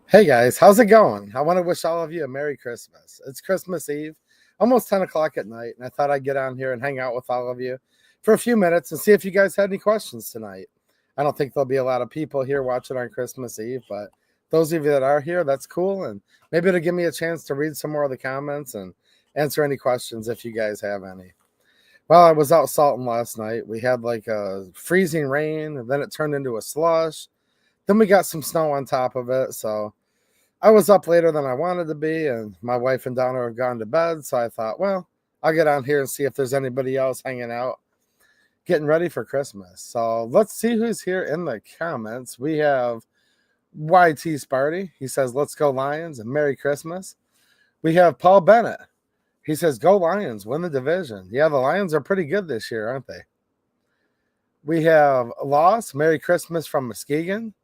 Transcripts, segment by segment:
Hey guys, how's it going? I want to wish all of you a Merry Christmas. It's Christmas Eve, almost 10 o'clock at night, and I thought I'd get on here and hang out with all of you for a few minutes and see if you guys had any questions tonight. I don't think there'll be a lot of people here watching on Christmas Eve, but those of you that are here, that's cool, and maybe it'll give me a chance to read some more of the comments and answer any questions if you guys have any. Well, I was out salting last night. We had like a freezing rain, and then it turned into a slush. Then we got some snow on top of it, so I was up later than I wanted to be, and my wife and Donna have gone to bed. So I thought, well, I'll get on here and see if there's anybody else hanging out, getting ready for Christmas. So let's see who's here in the comments. We have YT Sparty. He says, let's go Lions and Merry Christmas. We have Paul Bennett. He says, go Lions, win the division. Yeah, the Lions are pretty good this year, aren't they? We have Loss, Merry Christmas from Muskegon.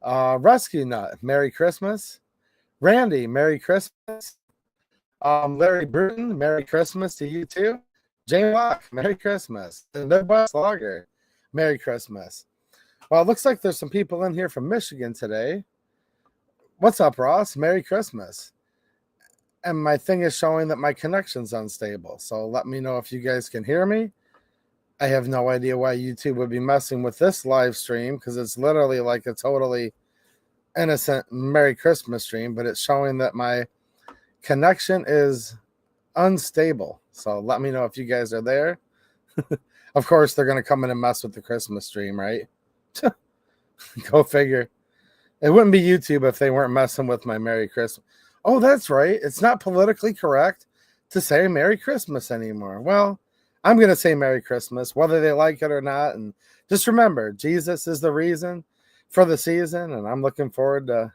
Rescue Nut, Merry Christmas. Randy, Merry Christmas. Larry Bruton, Merry Christmas to you too. Jane Locke, Merry Christmas. The Midwest Logger, Merry Christmas. Well, it looks like there's some people in here from Michigan today. What's up, Ross? Merry Christmas. And my thing is showing that my connection's unstable. So let me know if you guys can hear me. I have no idea why YouTube would be messing with this live stream because it's literally like a totally innocent Merry Christmas stream, but it's showing that my connection is unstable. So let me know if you guys are there. Of course, they're going to come in and mess with the Christmas stream, right? Go figure. It wouldn't be YouTube if they weren't messing with my Merry Christmas. Oh, that's right. It's not politically correct to say Merry Christmas anymore. Well, I'm going to say Merry Christmas, whether they like it or not. And just remember, Jesus is the reason for the season, and I'm looking forward to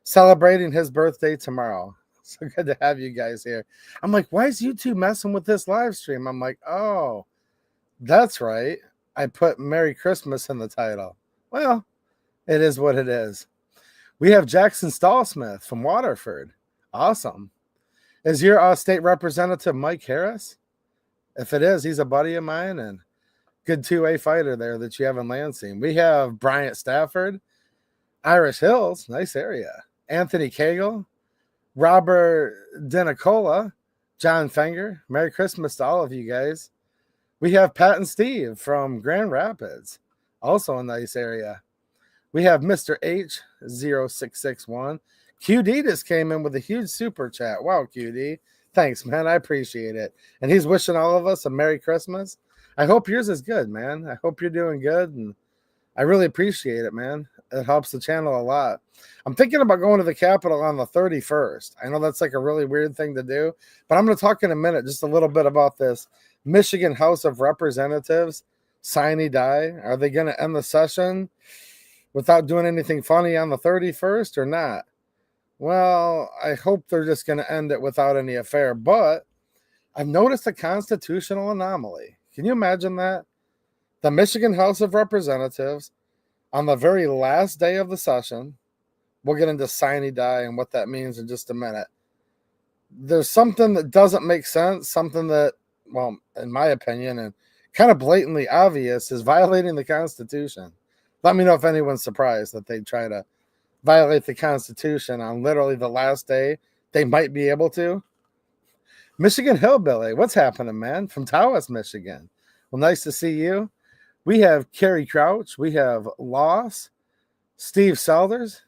celebrating his birthday tomorrow. So good to have you guys here. I'm like, why is YouTube messing with this live stream? I'm like, oh, that's right. I put Merry Christmas in the title. Well, it is what it is. We have Jackson Stallsmith from Waterford. Awesome. Is your state representative Mike Harris? If it is, he's a buddy of mine and good 2A fighter there that you have in Lansing. We have Bryant Stafford, Irish Hills, nice area. Anthony Cagle, Robert Denicola, John Fenger. Merry Christmas to all of you guys. We have Pat and Steve from Grand Rapids, also a nice area. We have Mr. H0661. QD just came in with a huge super chat. Wow, QD. Thanks, man. I appreciate it. And he's wishing all of us a Merry Christmas. I hope yours is good, man. I hope you're doing good. And I really appreciate it, man. It helps the channel a lot. I'm thinking about going to the Capitol on the 31st. I know that's like a really weird thing to do, but I'm going to talk in a minute just a little bit about this Michigan House of Representatives sine die. Are they going to end the session without doing anything funny on the 31st or not? Well, I hope they're just going to end it without any affair, but I've noticed a constitutional anomaly. Can you imagine that? The Michigan House of Representatives, on the very last day of the session, we'll get into sine die and what that means in just a minute. There's something that doesn't make sense, something that, well, in my opinion, and kind of blatantly obvious, is violating the Constitution. Let me know if anyone's surprised that they try to violate the Constitution on literally the last day they might be able to. Michigan Hillbilly, what's happening, man? From Tawas, Michigan. Well, nice to see you. We have Kerry Crouch. We have Loss, Steve Selders,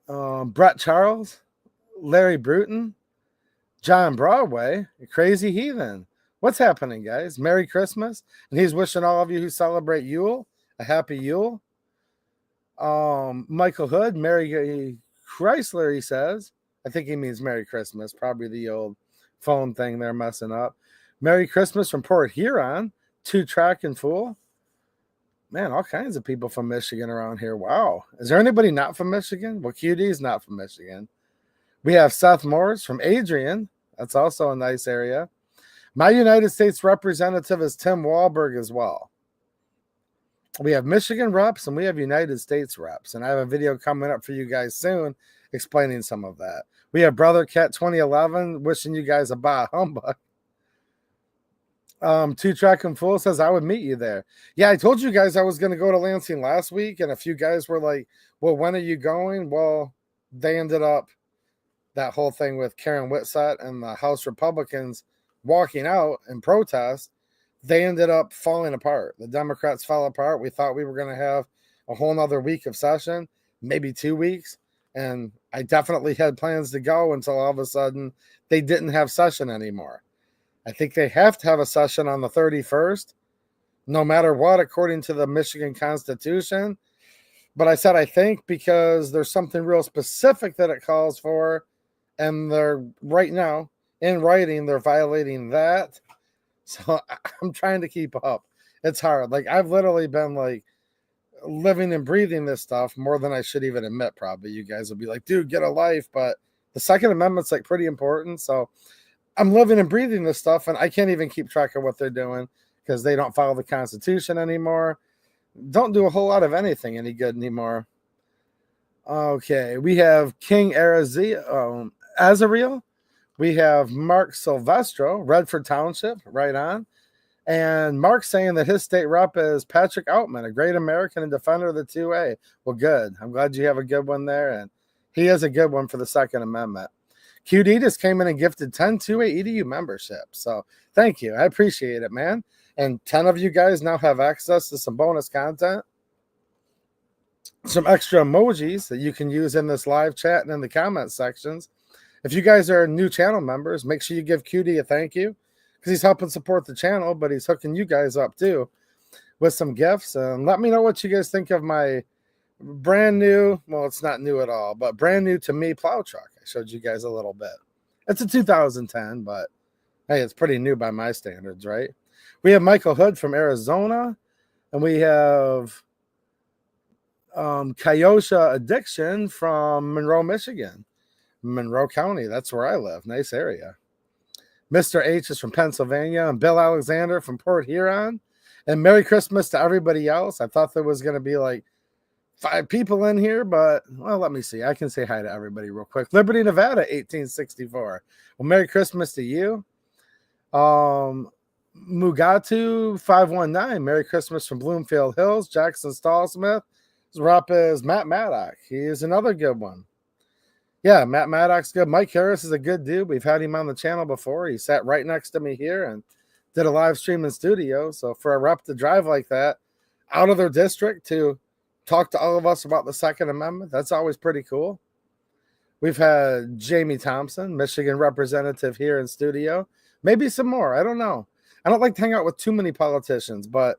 Brett Charles, Larry Bruton, John Broadway, Crazy Heathen. What's happening, guys? Merry Christmas. And he's wishing all of you who celebrate Yule a happy Yule. Michael Hood, Merry Chrysler, he says. I think he means Merry Christmas. Probably the old phone thing they're messing up. Merry Christmas from Port Huron. Two Track and Fool. Man, all kinds of people from Michigan around here. Wow. Is there anybody not from Michigan? Well, QD is not from Michigan. We have Seth Morris from Adrian. That's also a nice area. My United States representative is Tim Wahlberg as well. We have Michigan reps and we have United States reps. And I have a video coming up for you guys soon explaining some of that. We have Brother Cat 2011 wishing you guys a bah humbug. Two Track and Fool says I would meet you there. Yeah, I told you guys I was going to go to Lansing last week, and a few guys were like, well, when are you going? Well, they ended up, that whole thing with Karen Whitsett and the House Republicans walking out in protest, they ended up falling apart. The Democrats fell apart. We thought we were going to have a whole nother week of session, maybe 2 weeks. And I definitely had plans to go until all of a sudden they didn't have session anymore. I think they have to have a session on the 31st, no matter what, according to the Michigan Constitution. But I said I think because there's something real specific that it calls for, and they're right now in writing, they're violating that. So I'm trying to keep up. It's hard. Like, I've literally been like living and breathing this stuff more than I should even admit. Probably you guys will be like, dude, get a life. But the Second Amendment's like pretty important. So I'm living and breathing this stuff, and I can't even keep track of what they're doing because they don't follow the Constitution anymore. Don't do a whole lot of anything any good anymore. Okay, we have King Azariel. We have Mark Silvestro, Redford Township, right on. And Mark saying that his state rep is Patrick Outman, a great American and defender of the 2A. Well, good. I'm glad you have a good one there. And he is a good one for the Second Amendment. QD just came in and gifted 10 2A EDU memberships. So thank you. I appreciate it, man. And 10 of you guys now have access to some bonus content, some extra emojis that you can use in this live chat and in the comment sections. If you guys are new channel members, make sure you give QD a thank you because he's helping support the channel, but he's hooking you guys up too with some gifts. And let me know what you guys think of my brand new, well, it's not new at all, but brand new to me plow truck. I showed you guys a little bit. It's a 2010, but hey, it's pretty new by my standards, right? We have Michael Hood from Arizona, and we have Kyosha Addiction from Monroe, Michigan. Monroe County, that's where I live. Nice area. Mr. H is from Pennsylvania, and Bill Alexander from Port Huron. And Merry Christmas to everybody else. I thought there was going to be like 5 people in here, but, well, let me see. I can say hi to everybody real quick. Liberty, Nevada, 1864. Well, Merry Christmas to you. Mugatu 519, Merry Christmas from Bloomfield Hills. Jackson Stallsmith. His rep is Matt Maddock. He is another good one. Yeah, Matt Maddock's good. Mike Harris is a good dude. We've had him on the channel before. He sat right next to me here and did a live stream in studio. So for a rep to drive like that out of their district to talk to all of us about the Second Amendment, that's always pretty cool. We've had Jamie Thompson, Michigan representative, here in studio. Maybe some more. I don't know. I don't like to hang out with too many politicians, but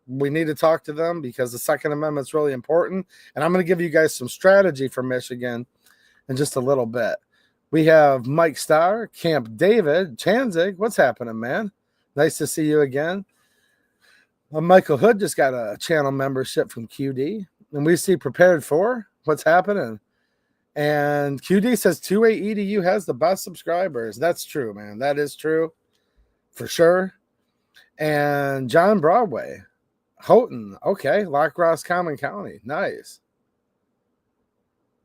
we need to talk to them because the Second Amendment is really important. And I'm going to give you guys some strategy for Michigan in just a little bit. We have Mike Starr, Camp David, Chanzig. What's happening, man? Nice to see you again. Michael Hood just got a channel membership from QD. And we see Prepared For. What's happening? And QD says 2A EDU has the best subscribers. That's true, man. That is true for sure. And John Broadway, Houghton. Okay. Lock Ross Common County. Nice.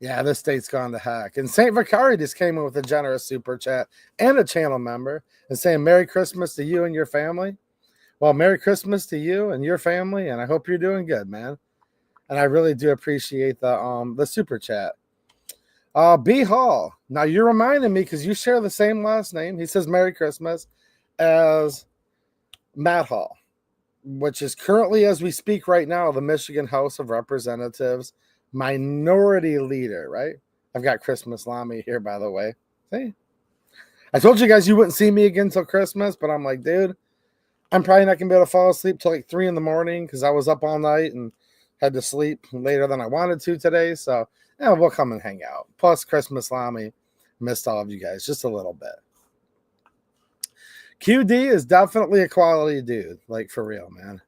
Yeah, this state's gone to heck. And St. Vicari just came in with a generous super chat and a channel member and saying Merry Christmas to you and your family. Well, Merry Christmas to you and your family, and I hope you're doing good, man. And I really do appreciate the super chat. B Hall. Now you're reminding me because you share the same last name. He says Merry Christmas as Matt Hall, which is currently, as we speak right now, the Michigan House of Representatives minority leader, right? I've got Christmas Lamy here, by the way. See? I told you guys you wouldn't see me again till Christmas, but I'm like, dude, I'm probably not going to be able to fall asleep till like 3 in the morning because I was up all night and had to sleep later than I wanted to today. So, yeah, we'll come and hang out. Plus, Christmas Lamy missed all of you guys just a little bit. QD is definitely a quality dude, like for real, man.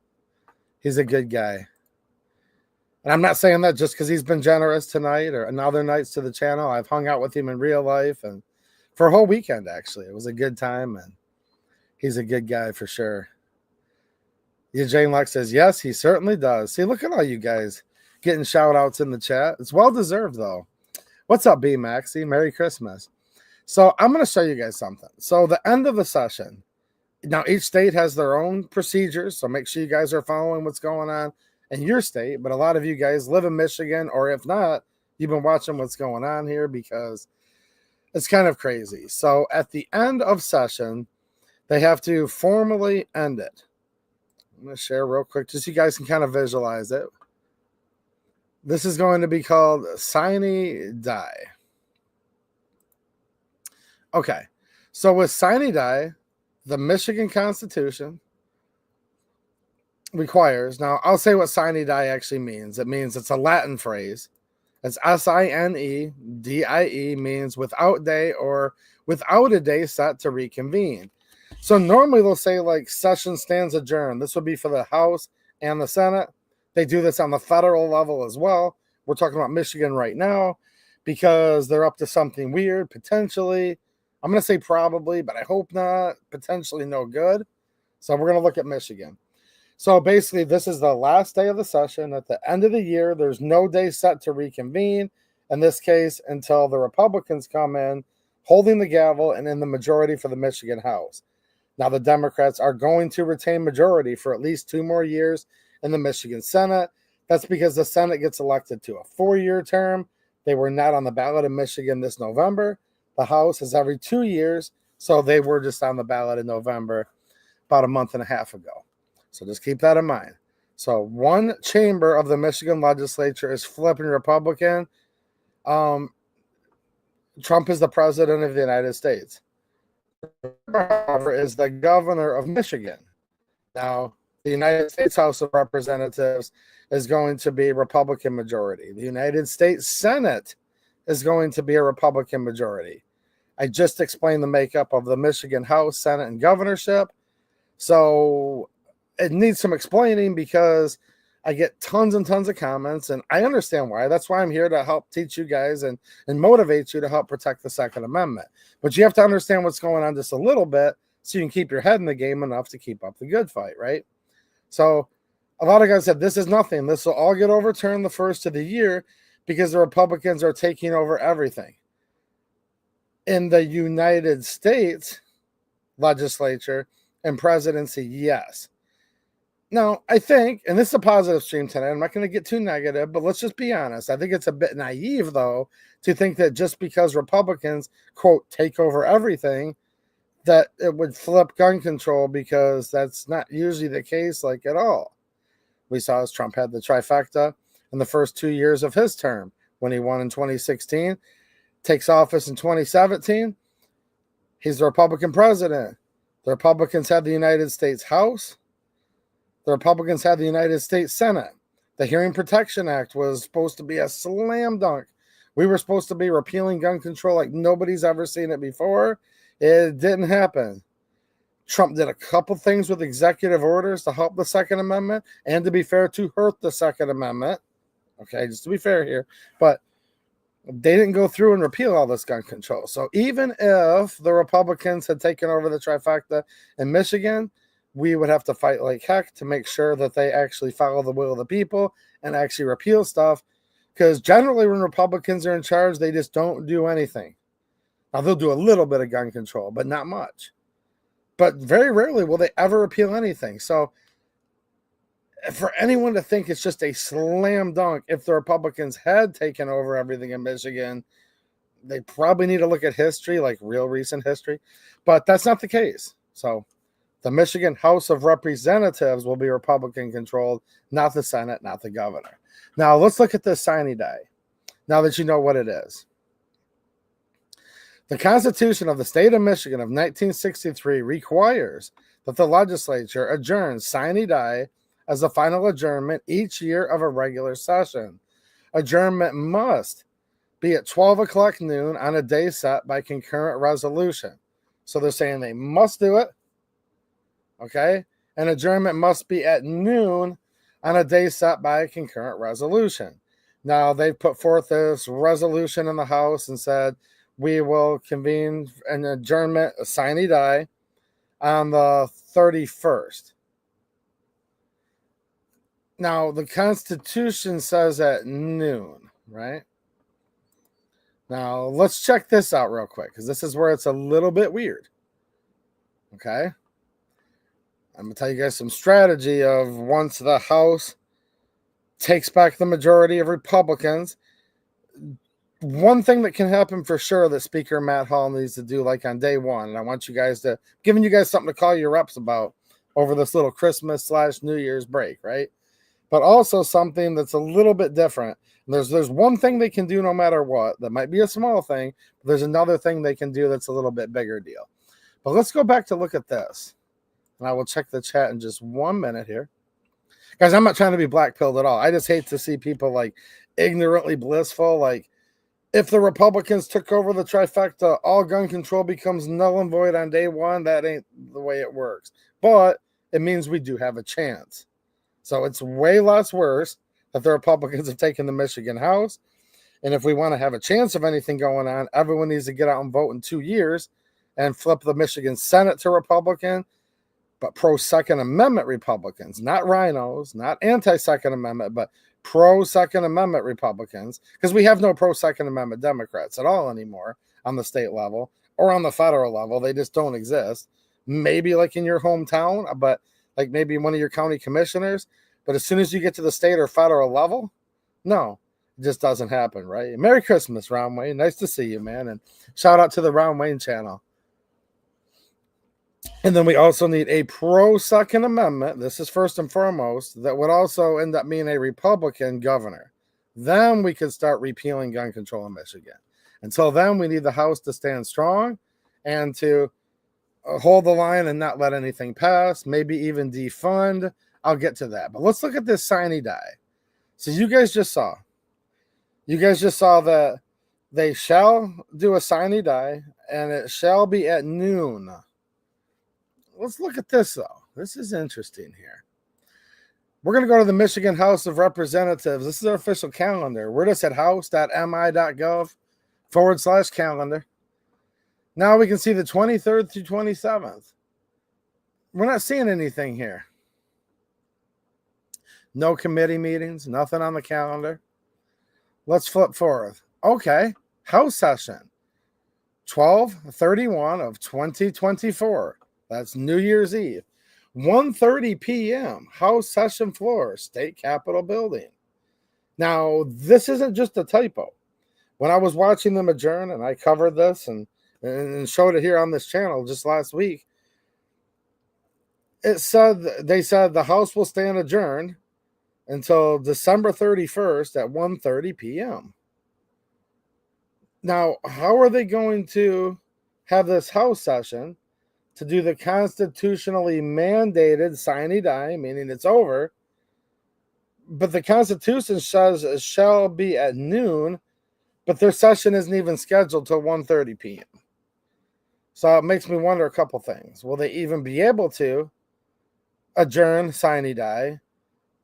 He's a good guy. And I'm not saying that just because he's been generous tonight or another nights to the channel. I've hung out with him in real life and for a whole weekend, actually. It was a good time, and he's a good guy for sure. Jane Lex says, yes, he certainly does. See, look at all you guys getting shout-outs in the chat. It's well-deserved, though. What's up, B Maxie? Merry Christmas. So I'm going to show you guys something. So the end of the session, now each state has their own procedures, so make sure you guys are following what's going on in your state, but a lot of you guys live in Michigan, or if not, you've been watching what's going on here because it's kind of crazy. So at the end of session, they have to formally end it. I'm going to share real quick just so you guys can kind of visualize it. This is going to be called sine die. Okay, so with sine die, the Michigan Constitution requires, now I'll say what sine die actually means. It means it's a Latin phrase. It's SINEDIE, means without day or without a day set to reconvene. So normally they'll say like session stands adjourned. This would be for the House and the Senate. They do this on the federal level as well. We're talking about Michigan right now because they're up to something weird, potentially. I'm going to say probably, but I hope not. Potentially no good. So we're going to look at Michigan. So basically, this is the last day of the session. At the end of the year, there's no day set to reconvene. In this case, until the Republicans come in, holding the gavel and in the majority for the Michigan House. Now, the Democrats are going to retain majority for at least 2 more years in the Michigan Senate. That's because the Senate gets elected to a 4-year term. They were not on the ballot in Michigan this November. The House is every 2 years, so they were just on the ballot in November about a month and a half ago. So just keep that in mind. So one chamber of the Michigan legislature is flipping Republican. Trump is the president of the United States. However, is the governor of Michigan. Now, the United States House of Representatives is going to be Republican majority. The United States Senate is going to be a Republican majority. I just explained the makeup of the Michigan House, Senate, and governorship. So it needs some explaining because I get tons and tons of comments, and I understand why. That's why I'm here to help teach you guys and motivate you to help protect the Second Amendment. But you have to understand what's going on just a little bit so you can keep your head in the game enough to keep up the good fight, right? So a lot of guys said, this is nothing. This will all get overturned the first of the year because the Republicans are taking over everything. In the United States legislature and presidency, yes. Now, I think, and this is a positive stream tonight, I'm not going to get too negative, but let's just be honest. I think it's a bit naive, though, to think that just because Republicans, quote, take over everything, that it would flip gun control, because that's not usually the case, like, at all. We saw as Trump had the trifecta in the first 2 years of his term when he won in 2016, takes office in 2017. He's the Republican president. The Republicans had the United States House. The Republicans had the United States Senate. The Hearing Protection Act was supposed to be a slam dunk. We were supposed to be repealing gun control like nobody's ever seen it before. It didn't happen. Trump did a couple things with executive orders to help the Second Amendment and, to be fair, to hurt the Second Amendment. Okay, just to be fair here. But they didn't go through and repeal all this gun control. So even if the Republicans had taken over the trifecta in Michigan, we would have to fight like heck to make sure that they actually follow the will of the people and actually repeal stuff. Because generally when Republicans are in charge, they just don't do anything. Now, they'll do a little bit of gun control, but not much. But very rarely will they ever repeal anything. So for anyone to think it's just a slam dunk, if the Republicans had taken over everything in Michigan, they probably need to look at history, like real recent history. But that's not the case. So the Michigan House of Representatives will be Republican controlled, not the Senate, not the governor. Now, let's look at this sine die, now that you know what it is. The Constitution of the state of Michigan of 1963 requires that the legislature adjourns sine die as the final adjournment each year of a regular session. Adjournment must be at 12 o'clock noon on a day set by concurrent resolution. So they're saying they must do it. Okay, an adjournment must be at noon on a day set by a concurrent resolution. Now, they've put forth this resolution in the House and said, we will convene an adjournment, a sine die, on the 31st. Now, the Constitution says at noon, right? Now, let's check this out real quick, because this is where it's a little bit weird. Okay? I'm going to tell you guys some strategy of once the House takes back the majority of Republicans, One thing that can happen for sure that Speaker Matt Hall needs to do, like on day one, and I want you guys to, giving you guys something to call your reps about over this little Christmas/New Year's break, right? But also something that's a little bit different. There's one thing they can do no matter what. That might be a small thing, but there's another thing they can do that's a little bit bigger deal. But let's go back to look at this. And I will check the chat in just 1 minute here. Guys, I'm not trying to be black-pilled at all. I just hate to see people like ignorantly blissful. Like, if the Republicans took over the trifecta, all gun control becomes null and void on day one. That ain't the way it works. But it means we do have a chance. So it's way less worse that the Republicans have taken the Michigan House. And if we want to have a chance of anything going on, everyone needs to get out and vote in 2 years and flip the Michigan Senate to Republican, but pro-Second Amendment Republicans, not rhinos, not anti-Second Amendment, but pro-Second Amendment Republicans, because we have no pro-Second Amendment Democrats at all anymore on the state level or on the federal level. They just don't exist. Maybe like in your hometown, but like maybe one of your county commissioners. But as soon as you get to the state or federal level, no, it just doesn't happen, right? Merry Christmas, Ron Wayne. Nice to see you, man. And shout out to the Ron Wayne channel. And then we also need a pro-Second Amendment. This is first and foremost. That would also end up being a Republican governor. Then we could start repealing gun control in Michigan. Until then, we need the House to stand strong and to hold the line and not let anything pass. Maybe even defund. I'll get to that. But let's look at this sine die. So you guys just saw that they shall do a sine die and it shall be at noon. Let's look at this, though. This is interesting here. We're going to go to the Michigan House of Representatives. This is our official calendar. We're just at house.mi.gov/calendar. Now we can see the 23rd through 27th. We're not seeing anything here. No committee meetings, nothing on the calendar. Let's flip forward. Okay, House session 12/31 of 2024. That's New Year's Eve. 1:30 p.m. House session floor, State Capitol building. Now, this isn't just a typo. When I was watching them adjourn, and I covered this and showed it here on this channel just last week, they said the House will stand adjourned until December 31st at 1:30 p.m. Now, how are they going to have this House session to do the constitutionally mandated sine die, meaning it's over, but the Constitution says it shall be at noon, but their session isn't even scheduled till 1:30 p.m. So it makes me wonder a couple things. Will they even be able to adjourn sine die?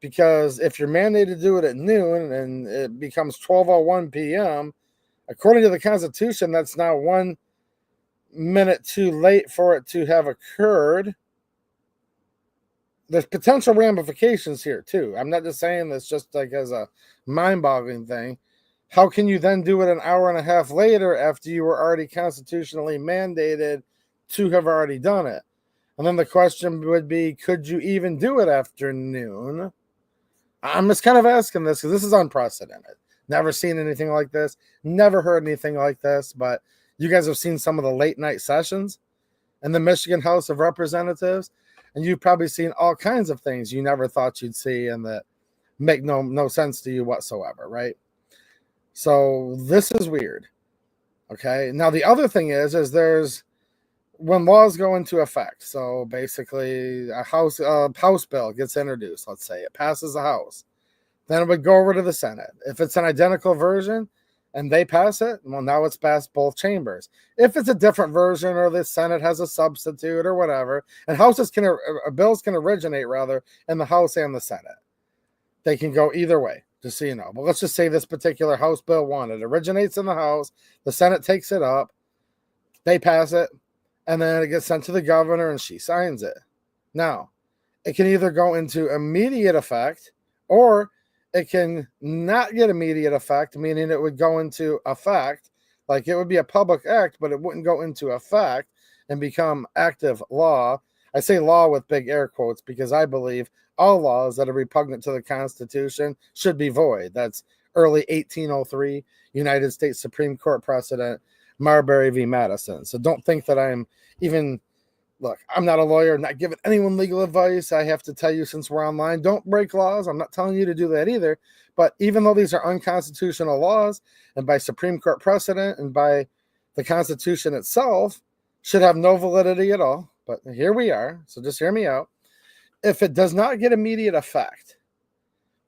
Because if you're mandated to do it at noon and it becomes 12:01 p.m., according to the Constitution, that's now 1 minute too late for it to have occurred. There's potential ramifications here too. I'm not just saying this just like as a mind-boggling thing. How can you then do it an hour and a half later after you were already constitutionally mandated to have already done it? And then the question would be, could you even do it after noon? I'm just kind of asking this because this is unprecedented. Never seen anything like this. Never heard anything like this, but you guys have seen some of the late night sessions in the Michigan House of Representatives, and you've probably seen all kinds of things you never thought you'd see and that make no sense to you whatsoever, right? So this is weird. Okay. Now the other thing is there's when laws go into effect. So basically a house bill gets introduced. Let's say it passes the House. Then it would go over to the Senate. If it's an identical version and they pass it, well, now it's passed both chambers. If it's a different version or the Senate has a substitute or whatever, and bills can originate rather in the House and the Senate. They can go either way, just so you know. But let's just say this particular House Bill 1, it originates in the House, the Senate takes it up, they pass it, and then it gets sent to the governor and she signs it. Now, it can either go into immediate effect or it can not get immediate effect, meaning it would go into effect, like it would be a public act, but it wouldn't go into effect and become active law. I say law with big air quotes because I believe all laws that are repugnant to the Constitution should be void. That's early 1803 United States Supreme Court precedent, Marbury v. Madison. So don't think that I'm even, look, I'm not a lawyer, not giving anyone legal advice. I have to tell you, since we're online, don't break laws. I'm not telling you to do that either. But even though these are unconstitutional laws, and by Supreme Court precedent and by the Constitution itself, should have no validity at all. But here we are. So just hear me out. If it does not get immediate effect,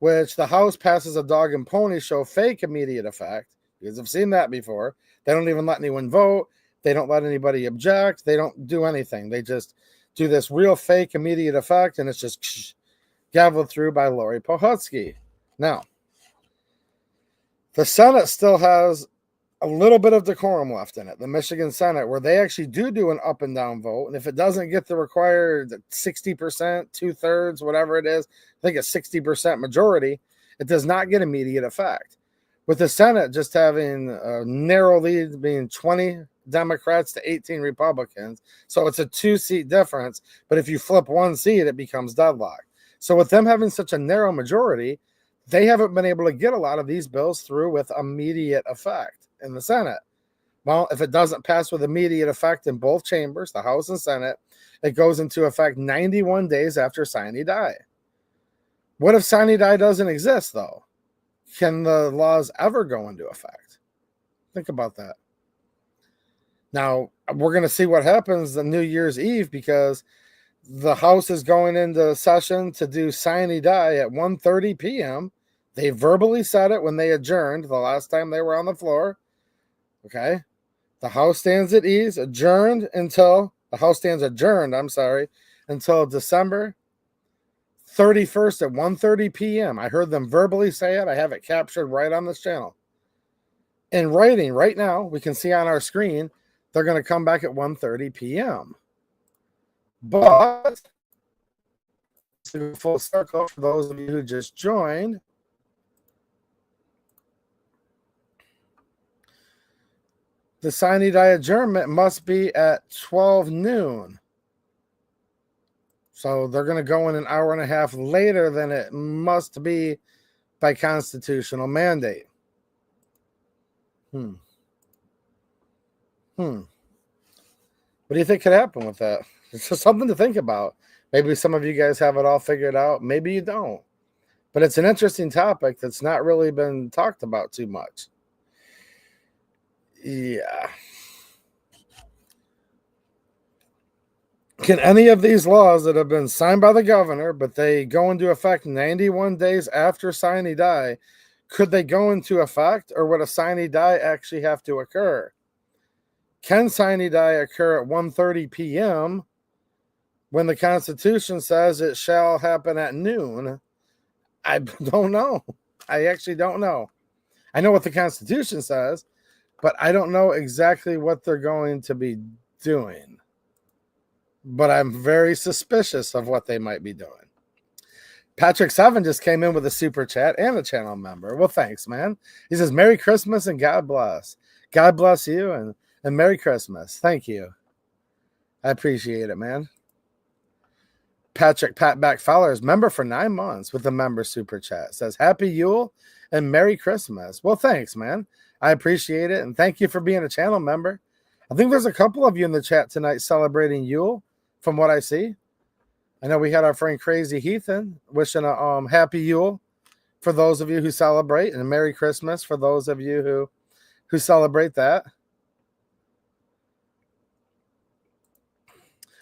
which the House passes a dog and pony show fake immediate effect, because I've seen that before. They don't even let anyone vote. They don't let anybody object. They don't do anything. They just do this real fake immediate effect, and it's just gaveled through by Lori Pohutsky. Now, the Senate still has a little bit of decorum left in it, the Michigan Senate, where they actually do an up and down vote. And if it doesn't get the required 60%, 2/3, whatever it is, I think a 60% majority, it does not get immediate effect. With the Senate just having a narrow lead, being 20 Democrats to 18 Republicans. So it's a 2-seat difference. But if you flip one seat, it becomes deadlock. So with them having such a narrow majority, they haven't been able to get a lot of these bills through with immediate effect in the Senate. Well, if it doesn't pass with immediate effect in both chambers, the House and Senate, it goes into effect 91 days after sine die. What if sine die doesn't exist, though? Can the laws ever go into effect? Think about that. Now, we're going to see what happens on New Year's Eve, because the House is going into session to do sine die at 1:30 p.m. They verbally said it when they adjourned the last time they were on the floor. Okay. The House stands at ease, adjourned until December 31st at 1:30 p.m. I heard them verbally say it. I have it captured right on this channel. In writing right now, we can see on our screen, they're going to come back at 1:30 p.m. But to full circle, for those of you who just joined, the sine die adjournment must be at 12 noon. So they're going to go in an hour and a half later than it must be by constitutional mandate. What do you think could happen with that? It's just something to think about. Maybe some of you guys have it all figured out. Maybe you don't. But it's an interesting topic that's not really been talked about too much. Yeah. Can any of these laws that have been signed by the governor, but they go into effect 91 days after sine die, could they go into effect, or would a sine die actually have to occur? Can sine die occur at 1:30 p.m. when the Constitution says it shall happen at noon? I don't know. I actually don't know. I know what the Constitution says, but I don't know exactly what they're going to be doing. But I'm very suspicious of what they might be doing. Patrick 7 just came in with a super chat and a channel member. Well, thanks, man. He says, Merry Christmas and God bless. God bless you and Merry Christmas. Thank you. I appreciate it, man. Patrick Patback Fowler's member for 9 months with a member super chat. Says, Happy Yule and Merry Christmas. Well, thanks, man. I appreciate it. And thank you for being a channel member. I think there's a couple of you in the chat tonight celebrating Yule, from what I see. I know we had our friend Crazy Heathen wishing a happy Yule for those of you who celebrate, and a Merry Christmas for those of you who celebrate that.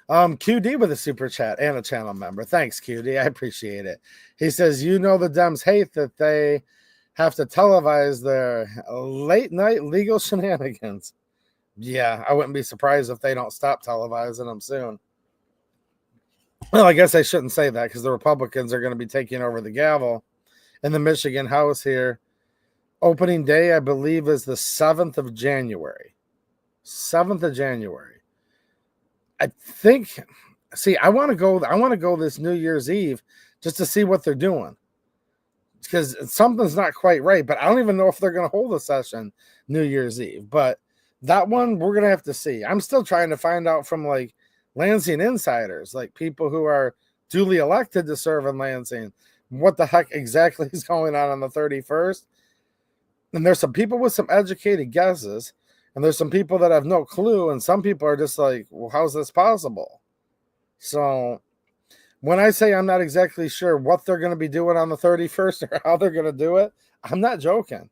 QD with a super chat and a channel member. Thanks, QD. I appreciate it. He says, you know the Dems hate that they have to televise their late night legal shenanigans. Yeah, I wouldn't be surprised if they don't stop televising them soon. Well, I guess I shouldn't say that, because the Republicans are going to be taking over the gavel in the Michigan House here. Opening day, I believe, is the 7th of January. 7th of January. I think, see, I want to go this New Year's Eve just to see what they're doing, because something's not quite right, but I don't even know if they're going to hold a session New Year's Eve. But that one, we're going to have to see. I'm still trying to find out from, like, Lansing insiders, like people who are duly elected to serve in Lansing, what the heck exactly is going on the 31st. And there's some people with some educated guesses, and there's some people that have no clue, and some people are just like, well, how's this possible? So when I say I'm not exactly sure what they're going to be doing on the 31st or how they're going to do it, I'm not joking.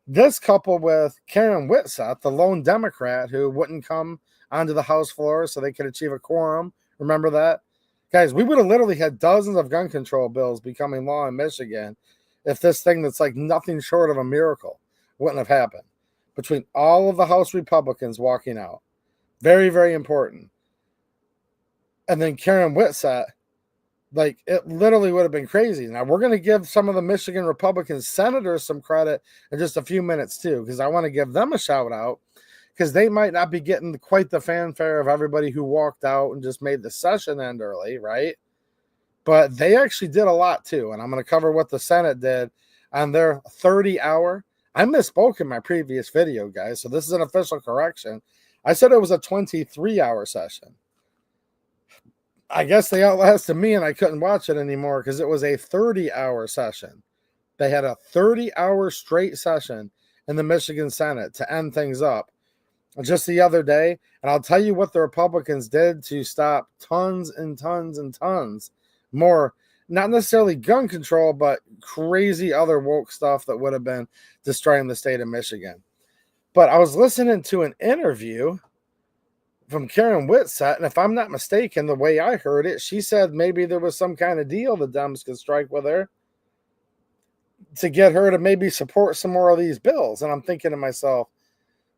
This couple with Karen Whitsett, the lone Democrat who wouldn't come onto the House floor so they could achieve a quorum. Remember that? Guys, we would have literally had dozens of gun control bills becoming law in Michigan if this thing that's like nothing short of a miracle wouldn't have happened. Between all of the House Republicans walking out. Very, very important. And then Karen Whitsett, like, it literally would have been crazy. Now, we're going to give some of the Michigan Republican senators some credit in just a few minutes, too, because I want to give them a shout out, because they might not be getting quite the fanfare of everybody who walked out and just made the session end early, right? But they actually did a lot, too, and I'm going to cover what the Senate did on their 30-hour. I misspoke in my previous video, guys, so this is an official correction. I said it was a 23-hour session. I guess they outlasted me and I couldn't watch it anymore because it was a 30-hour session. They had a 30-hour straight session in the Michigan Senate to end things up just the other day. And I'll tell you what the Republicans did to stop tons and tons and tons more, not necessarily gun control, but crazy other woke stuff that would have been destroying the state of Michigan. But I was listening to an interview from Karen Whitsett, and if I'm not mistaken, the way I heard it, she said maybe there was some kind of deal the Dems could strike with her to get her to maybe support some more of these bills. And I'm thinking to myself,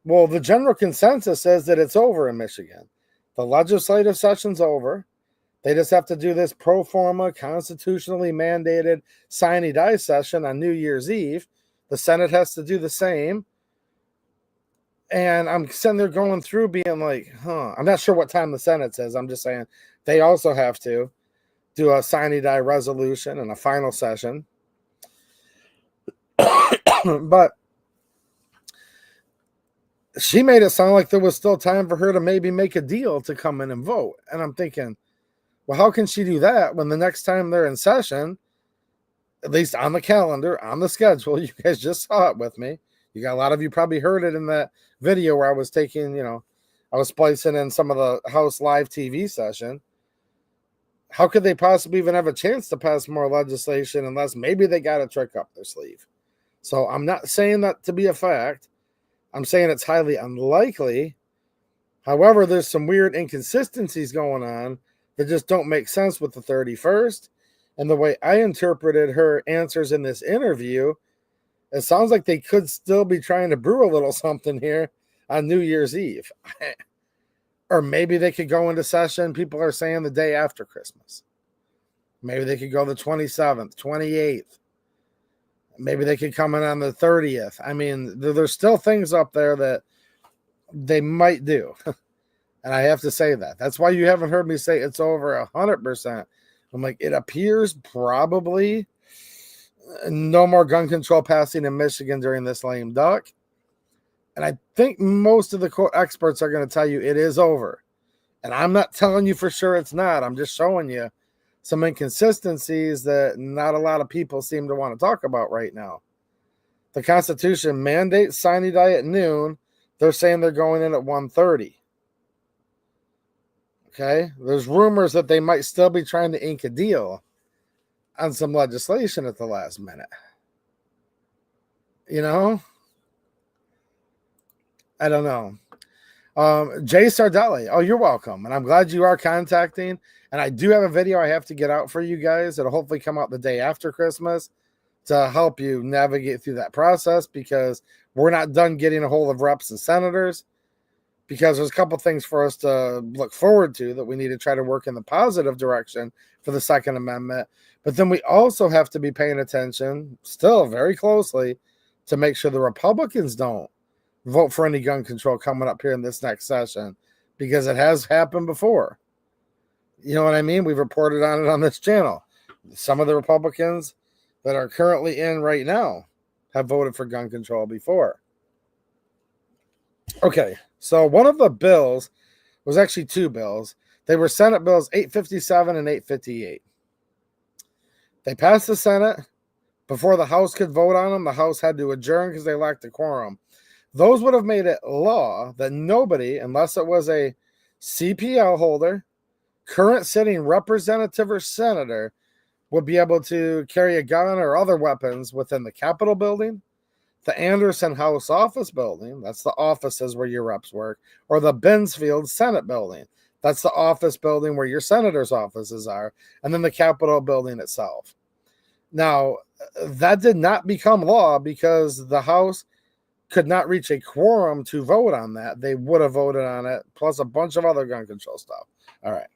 well, the general consensus says that it's over in Michigan. The legislative session's over. They just have to do this pro forma, constitutionally mandated sine die session on New Year's Eve. The Senate has to do the same. And I'm sitting there going through being like, I'm not sure what time the Senate says. I'm just saying they also have to do a sine die resolution and a final session. But she made it sound like there was still time for her to maybe make a deal to come in and vote. And I'm thinking, well, how can she do that when the next time they're in session, at least on the calendar, on the schedule, you guys just saw it with me. You got a lot of you probably heard it in that video where I was taking, I was splicing in some of the House live TV session. How could they possibly even have a chance to pass more legislation unless maybe they got a trick up their sleeve? So I'm not saying that to be a fact. I'm saying it's highly unlikely. However, there's some weird inconsistencies going on that just don't make sense with the 31st. And the way I interpreted her answers in this interview, it sounds like they could still be trying to brew a little something here on New Year's Eve. Or maybe they could go into session, people are saying, the day after Christmas. Maybe they could go the 27th, 28th. Maybe they could come in on the 30th. I mean, there's still things up there that they might do. And I have to say that. That's why you haven't heard me say it's over 100%. I'm like, it appears probably no more gun control passing in Michigan during this lame duck. And I think most of the quote experts are going to tell you it is over. And I'm not telling you for sure it's not. I'm just showing you some inconsistencies that not a lot of people seem to want to talk about right now. The Constitution mandates sine die at noon. They're saying they're going in at 1:30. Okay? There's rumors that they might still be trying to ink a deal on some legislation at the last minute. I don't know. Jay Sardelli. Oh, you're welcome. And I'm glad you are contacting. And I do have a video I have to get out for you guys. It'll hopefully come out the day after Christmas to help you navigate through that process, because we're not done getting a hold of reps and senators, because there's a couple things for us to look forward to that we need to try to work in the positive direction for the Second Amendment. But then we also have to be paying attention still very closely to make sure the Republicans don't vote for any gun control coming up here in this next session, because it has happened before. You know what I mean? We've reported on it on this channel. Some of the Republicans that are currently in right now have voted for gun control before. Okay, so one of the bills was actually two bills. They were Senate bills 857 and 858. They passed the Senate. Before the House could vote on them, the House had to adjourn because they lacked a quorum. Those would have made it law that nobody, unless it was a CPL holder, current sitting representative or senator, would be able to carry a gun or other weapons within the Capitol building, the Anderson House office building, that's the offices where your reps work, or the Bensfield Senate building, that's the office building where your senators' offices are, and then the Capitol building itself. Now, that did not become law because the House could not reach a quorum to vote on that. They would have voted on it, plus a bunch of other gun control stuff. All right.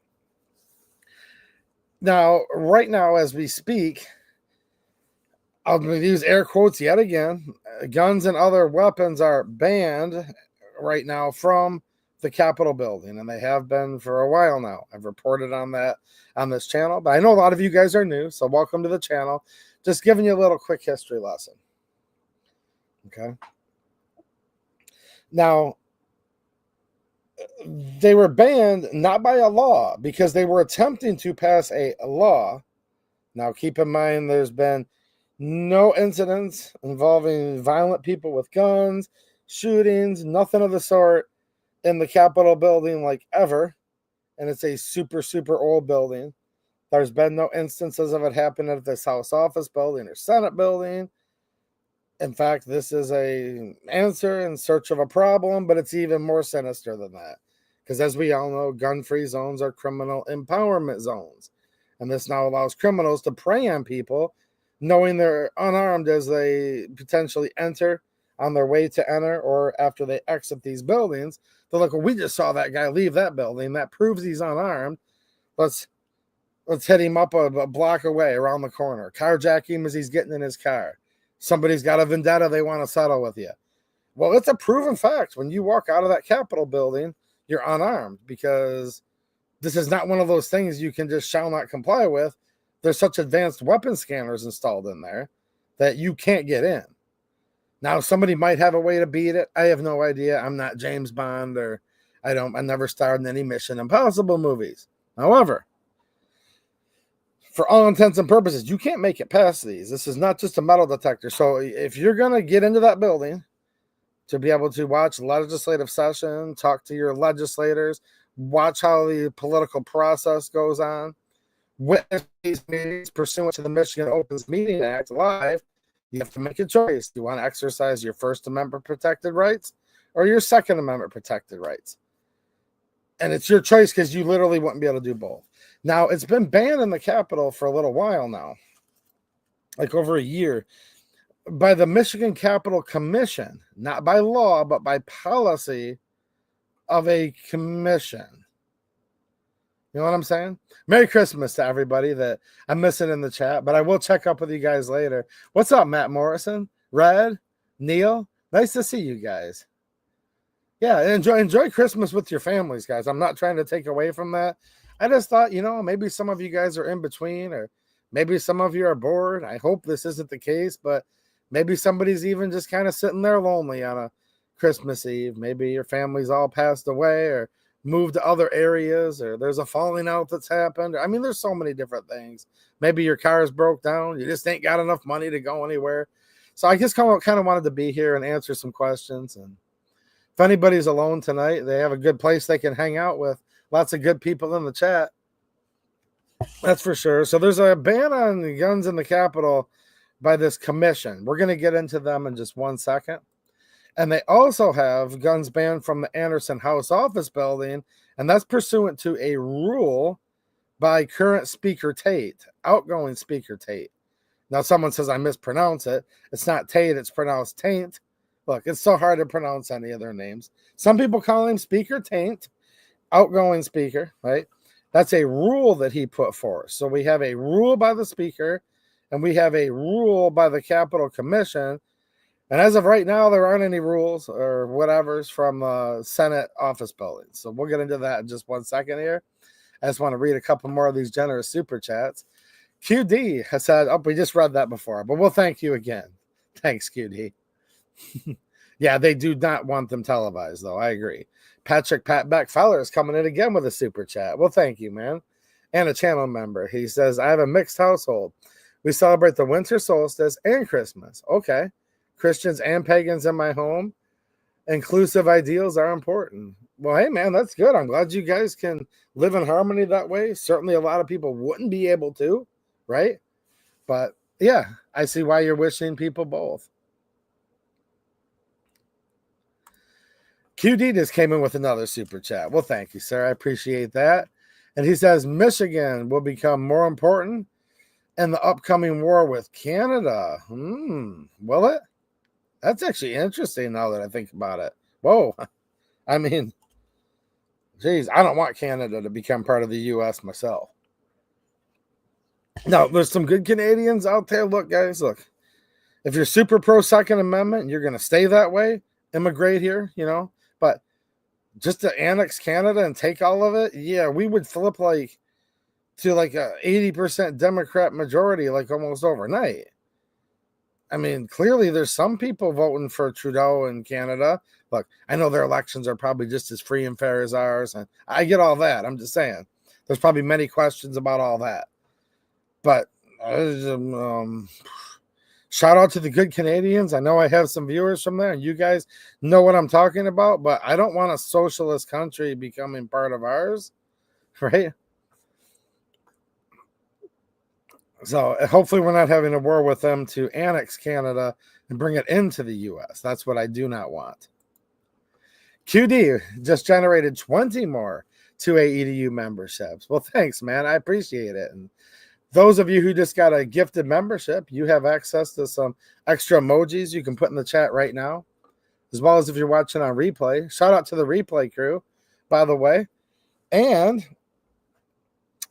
Now, right now, as we speak, I'll use air quotes yet again. Guns and other weapons are banned right now from the Capitol building, and they have been for a while now. I've reported on that on this channel, but I know a lot of you guys are new, so welcome to the channel. Just giving you a little quick history lesson. Okay. Now, they were banned not by a law because they were attempting to pass a law. Now, keep in mind, there's been no incidents involving violent people with guns, shootings, nothing of the sort in the Capitol building like ever. And it's a super, super old building. There's been no instances of it happening at this House office building or Senate building. In fact, this is an answer in search of a problem, but it's even more sinister than that. Because as we all know, gun-free zones are criminal empowerment zones. And this now allows criminals to prey on people, knowing they're unarmed as they potentially enter on their way to enter or after they exit these buildings. They're like, well, we just saw that guy leave that building. That proves he's unarmed. Let's hit him up a block away around the corner. Carjack him as he's getting in his car. Somebody's got a vendetta they want to settle with you. Well, it's a proven fact. When you walk out of that Capitol building, you're unarmed because this is not one of those things you can just shall not comply with. There's such advanced weapon scanners installed in there that you can't get in. Now, somebody might have a way to beat it. I have no idea. I'm not James Bond, or I never starred in any Mission Impossible movies. However, for all intents and purposes, you can't make it past these. This is not just a metal detector. So if you're going to get into that building to be able to watch legislative session, talk to your legislators, watch how the political process goes on, witness these meetings pursuant to the Michigan Opens Meeting Act live, you have to make a choice. Do you want to exercise your First Amendment protected rights or your Second Amendment protected rights? And it's your choice because you literally wouldn't be able to do both. Now, it's been banned in the Capitol for a little while now, like over a year, by the Michigan Capitol Commission, not by law, but by policy of a commission. You know what I'm saying? Merry Christmas to everybody that I'm missing in the chat, but I will check up with you guys later. What's up, Matt Morrison? Red? Neil? Nice to see you guys. Yeah, enjoy Christmas with your families, guys. I'm not trying to take away from that. I just thought, maybe some of you guys are in between, or maybe some of you are bored. I hope this isn't the case, but maybe somebody's even just kind of sitting there lonely on a Christmas Eve. Maybe your family's all passed away or moved to other areas, or there's a falling out that's happened. I mean, there's so many different things. Maybe your car is broke down. You just ain't got enough money to go anywhere. So I just kind of wanted to be here and answer some questions. And if anybody's alone tonight, they have a good place they can hang out with. Lots of good people in the chat. That's for sure. So there's a ban on the guns in the Capitol by this commission. We're going to get into them in just 1 second. And they also have guns banned from the Anderson House office building, and that's pursuant to a rule by current Speaker Tate, outgoing Speaker Tate. Now, someone says I mispronounce it. It's not Tate, it's pronounced Taint. Look, it's so hard to pronounce any of their names. Some people call him Speaker Taint, outgoing Speaker, right? That's a rule that he put forth. So we have a rule by the Speaker, and we have a rule by the Capitol Commission. And as of right now, there aren't any rules or whatever's from Senate office buildings. So we'll get into that in just 1 second here. I just want to read a couple more of these generous super chats. QD has said, we just read that before, but we'll thank you again. Thanks, QD. Yeah, they do not want them televised, though. I agree. Patrick Patback Feller is coming in again with a super chat. Well, thank you, man. And a channel member. He says, I have a mixed household. We celebrate the winter solstice and Christmas. Okay. Christians and pagans in my home. Inclusive ideals are important. Well, hey, man, that's good. I'm glad you guys can live in harmony that way. Certainly a lot of people wouldn't be able to, right? But yeah, I see why you're wishing people both. QD just came in with another super chat. Well, thank you, sir. I appreciate that. And he says Michigan will become more important in the upcoming war with Canada. Will it? That's actually interesting now that I think about it. Whoa. I mean, geez, I don't want Canada to become part of the U.S. myself. Now, there's some good Canadians out there. Look, guys, look. If you're super pro Second Amendment and you're going to stay that way, immigrate here, you know. But just to annex Canada and take all of it, yeah, we would flip like to like a 80% Democrat majority like almost overnight. I mean, clearly there's some people voting for Trudeau in Canada. Look, I know their elections are probably just as free and fair as ours, and I get all that. I'm just saying, there's probably many questions about all that. But shout out to the good Canadians. I know I have some viewers from there, and you guys know what I'm talking about, but I don't want a socialist country becoming part of ours, right? So hopefully we're not having a war with them to annex Canada and bring it into the U.S. That's what I do not want. QD just generated 20 more 2A EDU memberships. Well, thanks, man. I appreciate it. And those of you who just got a gifted membership, you have access to some extra emojis you can put in the chat right now, as well as if you're watching on replay. Shout out to the replay crew, by the way. And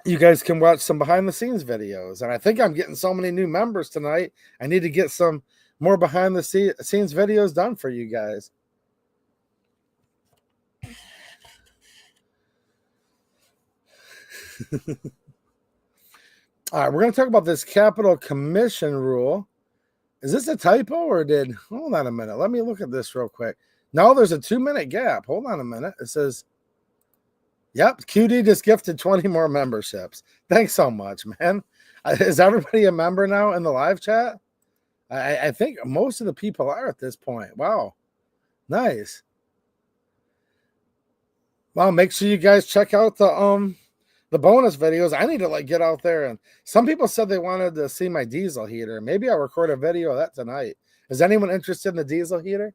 you guys can watch some behind the scenes videos. And I think I'm getting so many new members tonight. I need to get some more behind the scenes videos done for you guys. All right, we're going to talk about this capital commission rule. Is this a typo or hold on a minute. Let me look at this real quick. No, there's a 2-minute gap. Hold on a minute. It says, yep, QD just gifted 20 more memberships. Thanks so much, man. Is everybody a member now in the live chat? I think most of the people are at this point. Wow. Nice. Well, make sure you guys check out the bonus videos. I need to get out there, and some people said they wanted to see my diesel heater. Maybe I'll record a video of that tonight. Is anyone interested in the diesel heater?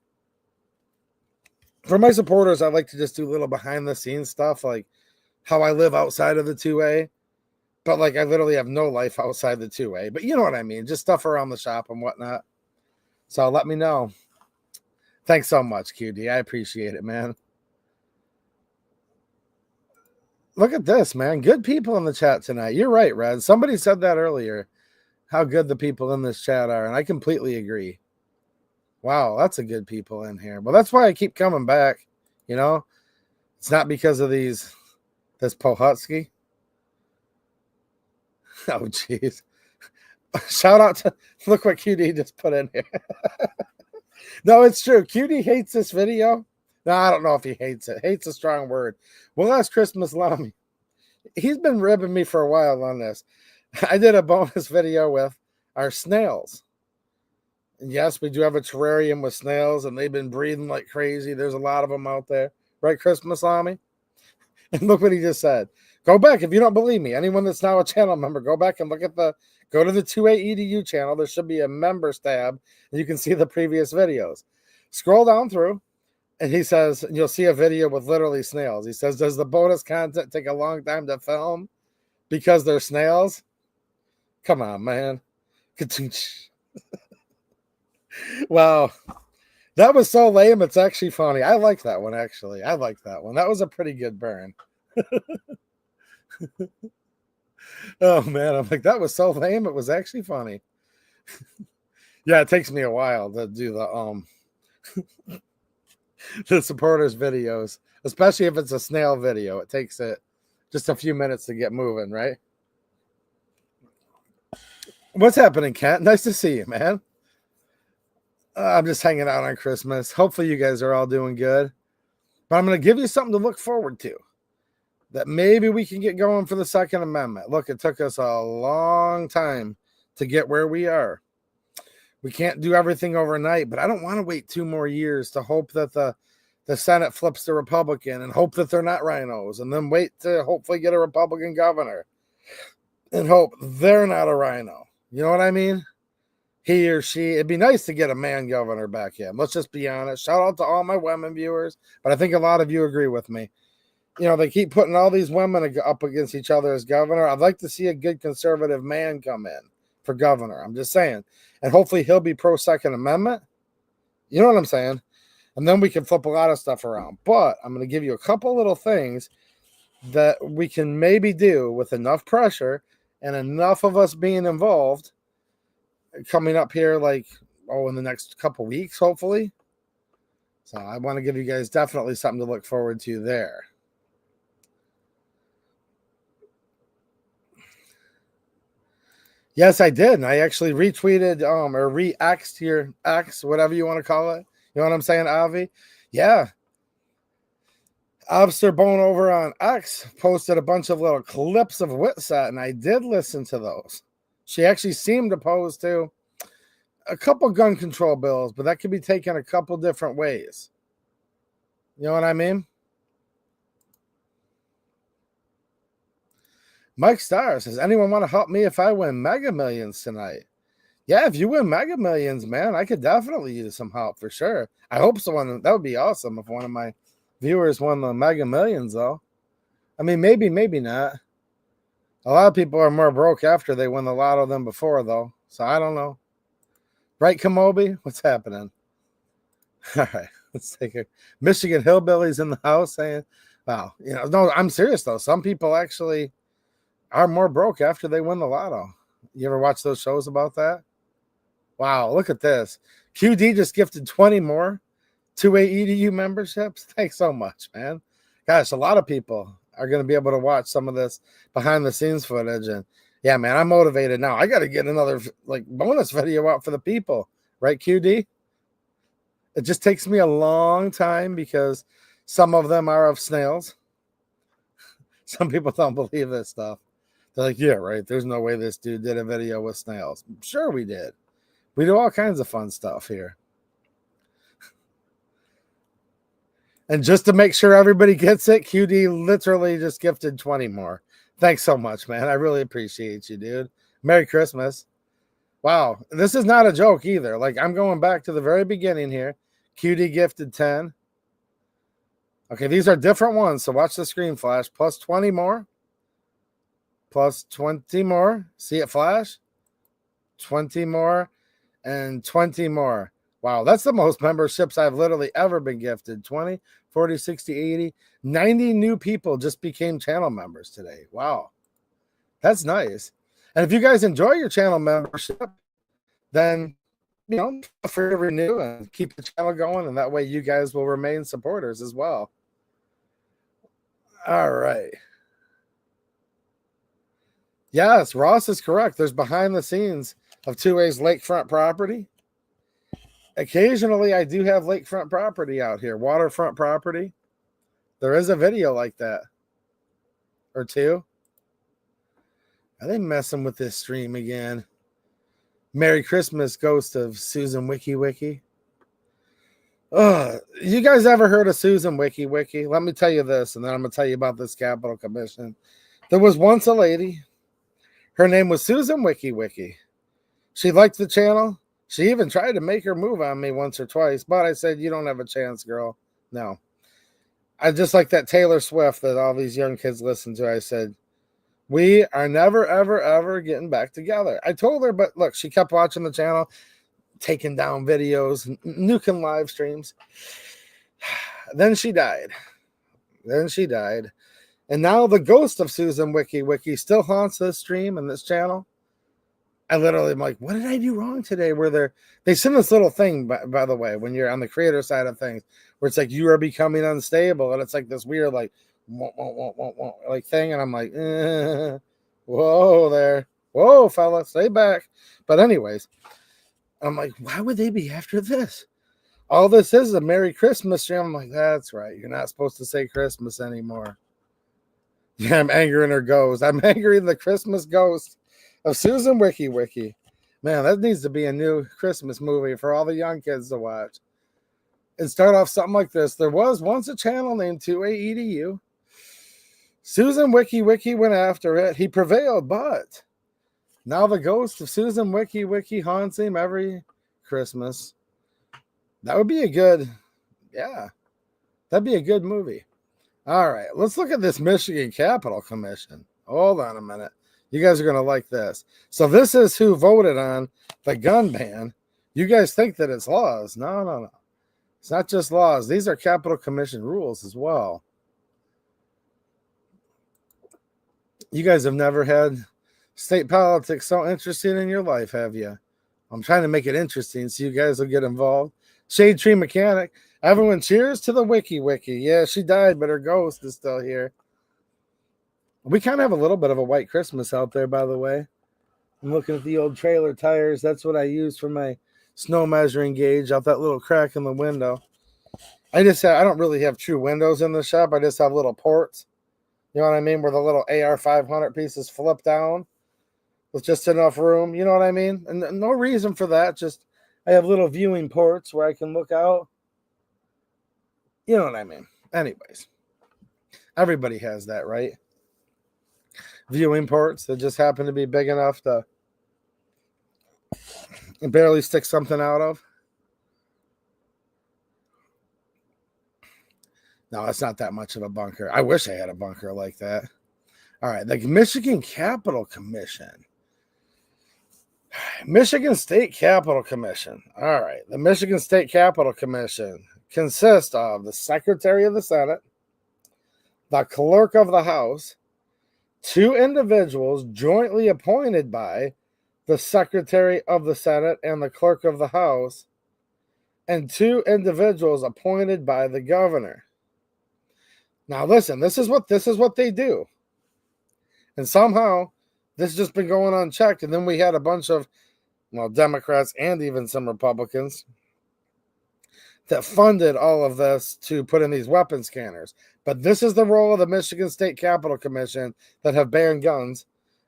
For my supporters, I like to just do little behind the scenes stuff, like how I live outside of the 2A. But I literally have no life outside the 2A. But you know what I mean, just stuff around the shop and whatnot. So let me know. Thanks so much, QD. I appreciate it, man. Look at this, man. Good people in the chat tonight. You're right, Red. Somebody said that earlier, how good the people in this chat are, and I completely agree. Wow, lots of good people in here. Well, that's why I keep coming back, you know? It's not because of this Pohutsky. Oh, jeez. Shout out to, look what QD just put in here. No, it's true. QD hates this video. No, I don't know if he hates it. Hate's a strong word. Well, that's Christmas Lamy. He's been ribbing me for a while on this. I did a bonus video with our snails. And yes, we do have a terrarium with snails, and they've been breeding like crazy. There's a lot of them out there. Right, Christmas Lamy? And look what he just said. Go back if you don't believe me. Anyone that's now a channel member, go back and go to the 2A EDU channel. There should be a members tab, and you can see the previous videos. Scroll down through, and he says, you'll see a video with literally snails. He says, does the bonus content take a long time to film because they're snails? Come on, man. Wow. That was so lame, it's actually funny. I like that one, actually. I like that one. That was a pretty good burn. Oh, man. I'm like, that was so lame, it was actually funny. Yeah, it takes me a while to do the supporters videos, especially if it's a snail video. It takes it just a few minutes to get moving, right? What's happening, Kent? Nice to see you, man. I'm just hanging out on Christmas. Hopefully you guys are all doing good. But I'm going to give you something to look forward to, that maybe we can get going for the Second Amendment. Look, it took us a long time to get where we are. We can't do everything overnight, but I don't want to wait 2 more years to hope that the Senate flips to Republican and hope that they're not rhinos, and then wait to hopefully get a Republican governor and hope they're not a rhino. You know what I mean? He or she. It'd be nice to get a man governor back in. Let's just be honest. Shout out to all my women viewers, but I think a lot of you agree with me. You know, they keep putting all these women up against each other as governor. I'd like to see a good conservative man come in for governor. I'm just saying. And hopefully he'll be pro-Second Amendment. You know what I'm saying? And then we can flip a lot of stuff around. But I'm going to give you a couple little things that we can maybe do with enough pressure and enough of us being involved coming up here, like, in the next couple weeks, hopefully. So I want to give you guys definitely something to look forward to there. Yes, I did. And I actually retweeted or re-X'd your X, whatever you want to call it. You know what I'm saying, Avi? Yeah. Obster Bone over on X posted a bunch of little clips of Witsat, and I did listen to those. She actually seemed opposed to a couple gun control bills, but that could be taken a couple different ways. You know what I mean? Mike Starr says, anyone want to help me if I win Mega Millions tonight? Yeah, if you win Mega Millions, man, I could definitely use some help for sure. I hope someone, that would be awesome if one of my viewers won the Mega Millions, though. I mean, maybe not. A lot of people are more broke after they win the lotto than before, though. So I don't know. Right, Kamobi? What's happening? All right, let's take it. Michigan Hillbillies in the house saying, wow, no, I'm serious, though. Some people actually are more broke after they win the lotto. You ever watch those shows about that? Wow, look at this. QD just gifted 20 more 2A EDU memberships. Thanks so much, man. Gosh, a lot of people are going to be able to watch some of this behind the scenes footage. And yeah, man, I'm motivated now. I got to get another bonus video out for the people. Right, QD? It just takes me a long time because some of them are of snails. Some people don't believe this stuff. They're like, yeah, right. There's no way this dude did a video with snails. Sure we did. We do all kinds of fun stuff here. And just to make sure everybody gets it, QD literally just gifted 20 more. Thanks so much, man. I really appreciate you, dude. Merry Christmas. Wow. This is not a joke either. Like, I'm going back to the very beginning here. QD gifted 10. Okay, these are different ones, so watch the screen flash. Plus 20 more. Plus 20 more. See it flash? 20 more and 20 more. Wow, that's the most memberships I've literally ever been gifted. 20, 40, 60, 80. 90 new people just became channel members today. Wow. That's nice. And if you guys enjoy your channel membership, then, feel free to renew and keep the channel going, and that way you guys will remain supporters as well. All right. Yes, Ross is correct. There's behind the scenes of 2A's lakefront property. Occasionally, I do have lakefront property out here, waterfront property. There is a video like that or two. Are they messing with this stream again? Merry Christmas, ghost of Susan Wiki Wiki. You guys ever heard of Susan Wiki Wiki? Let me tell you this, and then I'm going to tell you about this Capitol Commission. There was once a lady. Her name was Susan Wiki Wiki. She liked the channel. She even tried to make her move on me once or twice, but I said, you don't have a chance, girl. No. I just like that Taylor Swift that all these young kids listen to. I said, we are never, ever, ever getting back together. I told her, but look, she kept watching the channel, taking down videos, nuking live streams. Then she died. And now the ghost of Susan Wiki Wiki still haunts this stream and this channel. I literally am like, what did I do wrong today? Where they send this little thing, by the way, when you're on the creator side of things, where it's like you are becoming unstable, and it's like this weird like thing, and I'm like, whoa there, whoa fella, stay back. But anyways, I'm like, why would they be after this? All this is a Merry Christmas stream. I'm like, that's right, you're not supposed to say Christmas anymore. Yeah, I'm angering her ghost. I'm angering the Christmas ghost of Susan Wiki Wiki. Man, that needs to be a new Christmas movie for all the young kids to watch. And start off something like this. There was once a channel named 2AEDU. Susan Wiki went after it. He prevailed, but now the ghost of Susan Wiki haunts him every Christmas. That would be a good, yeah, that'd be a good movie. All right, let's look at this Michigan Capital Commission. Hold on a minute. You guys are going to like this. So this is who voted on the gun ban. You guys think that it's laws. No. It's not just laws. These are Capital Commission rules as well. You guys have never had state politics so interesting in your life, have you? I'm trying to make it interesting so you guys will get involved. Shade Tree Mechanic. Everyone cheers to the Wiki. Yeah, she died, but her ghost is still here. We kind of have a little bit of a white Christmas out there, by the way. I'm looking at the old trailer tires. That's what I use for my snow measuring gauge out that little crack in the window. I don't really have true windows in the shop. I just have little ports. You know what I mean? Where the little AR-500 pieces flip down with just enough room. You know what I mean? And no reason for that. Just I have little viewing ports where I can look out. You know what I mean? Anyways, everybody has that, right? Viewing ports that just happen to be big enough to barely stick something out of. No, it's not that much of a bunker. I wish I had a bunker like that. All right, the Michigan Capital Commission. Michigan State Capital Commission. All right, the Michigan State Capital Commission consists of the Secretary of the Senate, the Clerk of the House, 2 individuals jointly appointed by the Secretary of the Senate and the Clerk of the House, and 2 individuals appointed by the governor. Now listen, this is what they do. And somehow this has just been going unchecked. And then we had a bunch of Democrats and even some Republicans that funded all of this to put in these weapon scanners. But this is the role of the Michigan State Capital Commission that have banned guns.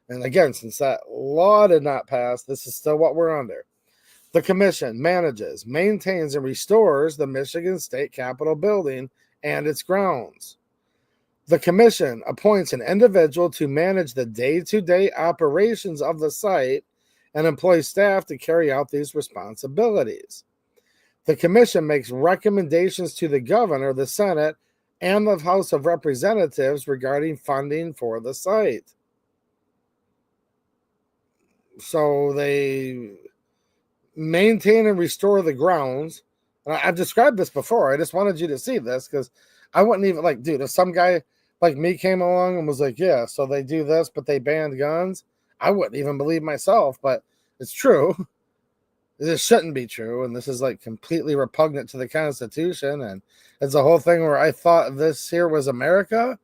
And again, since that law did not pass, this is still what we're under. The commission manages, maintains, and restores the Michigan State Capitol building and its grounds. The commission appoints an individual to manage the day-to-day operations of the site and employs staff to carry out these responsibilities. The commission makes recommendations to the governor, the Senate, and the House of Representatives regarding funding for the site. So they maintain and restore the grounds. And I've described this before. I just wanted you to see this because I wouldn't even dude, if some guy like me came along and was like, yeah, so they do this, but they banned guns, I wouldn't even believe myself, but it's true. This shouldn't be true, and this is completely repugnant to the Constitution, and it's a whole thing where I thought this here was America,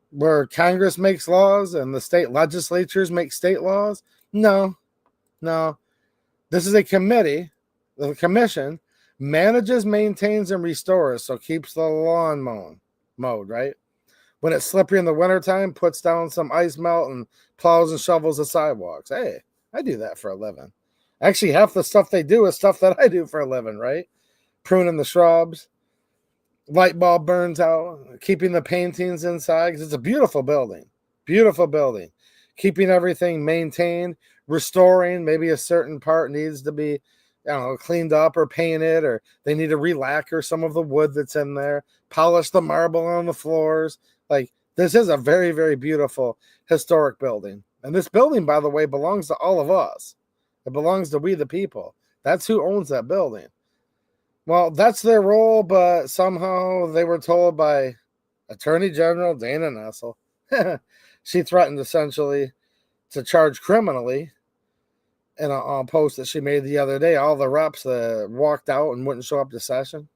where Congress makes laws and the state legislatures make state laws. No. This is a committee. The commission manages, maintains, and restores, so keeps the lawn mowed, right? When it's slippery in the wintertime, puts down some ice melt and plows and shovels the sidewalks. Hey, I do that for a living. Actually, half the stuff they do is stuff that I do for a living, right? Pruning the shrubs, light bulb burns out, keeping the paintings inside, because it's a beautiful building. Beautiful building. Keeping everything maintained, restoring. Maybe a certain part needs to be, cleaned up or painted, or they need to re-lacquer some of the wood that's in there, polish the marble on the floors. This is a very, very beautiful historic building. And this building, by the way, belongs to all of us. It belongs to we the people. That's who owns that building. Well, that's their role, but somehow they were told by Attorney General Dana Nessel. She threatened essentially to charge criminally in a post that she made the other day. All the reps walked out and wouldn't show up to session.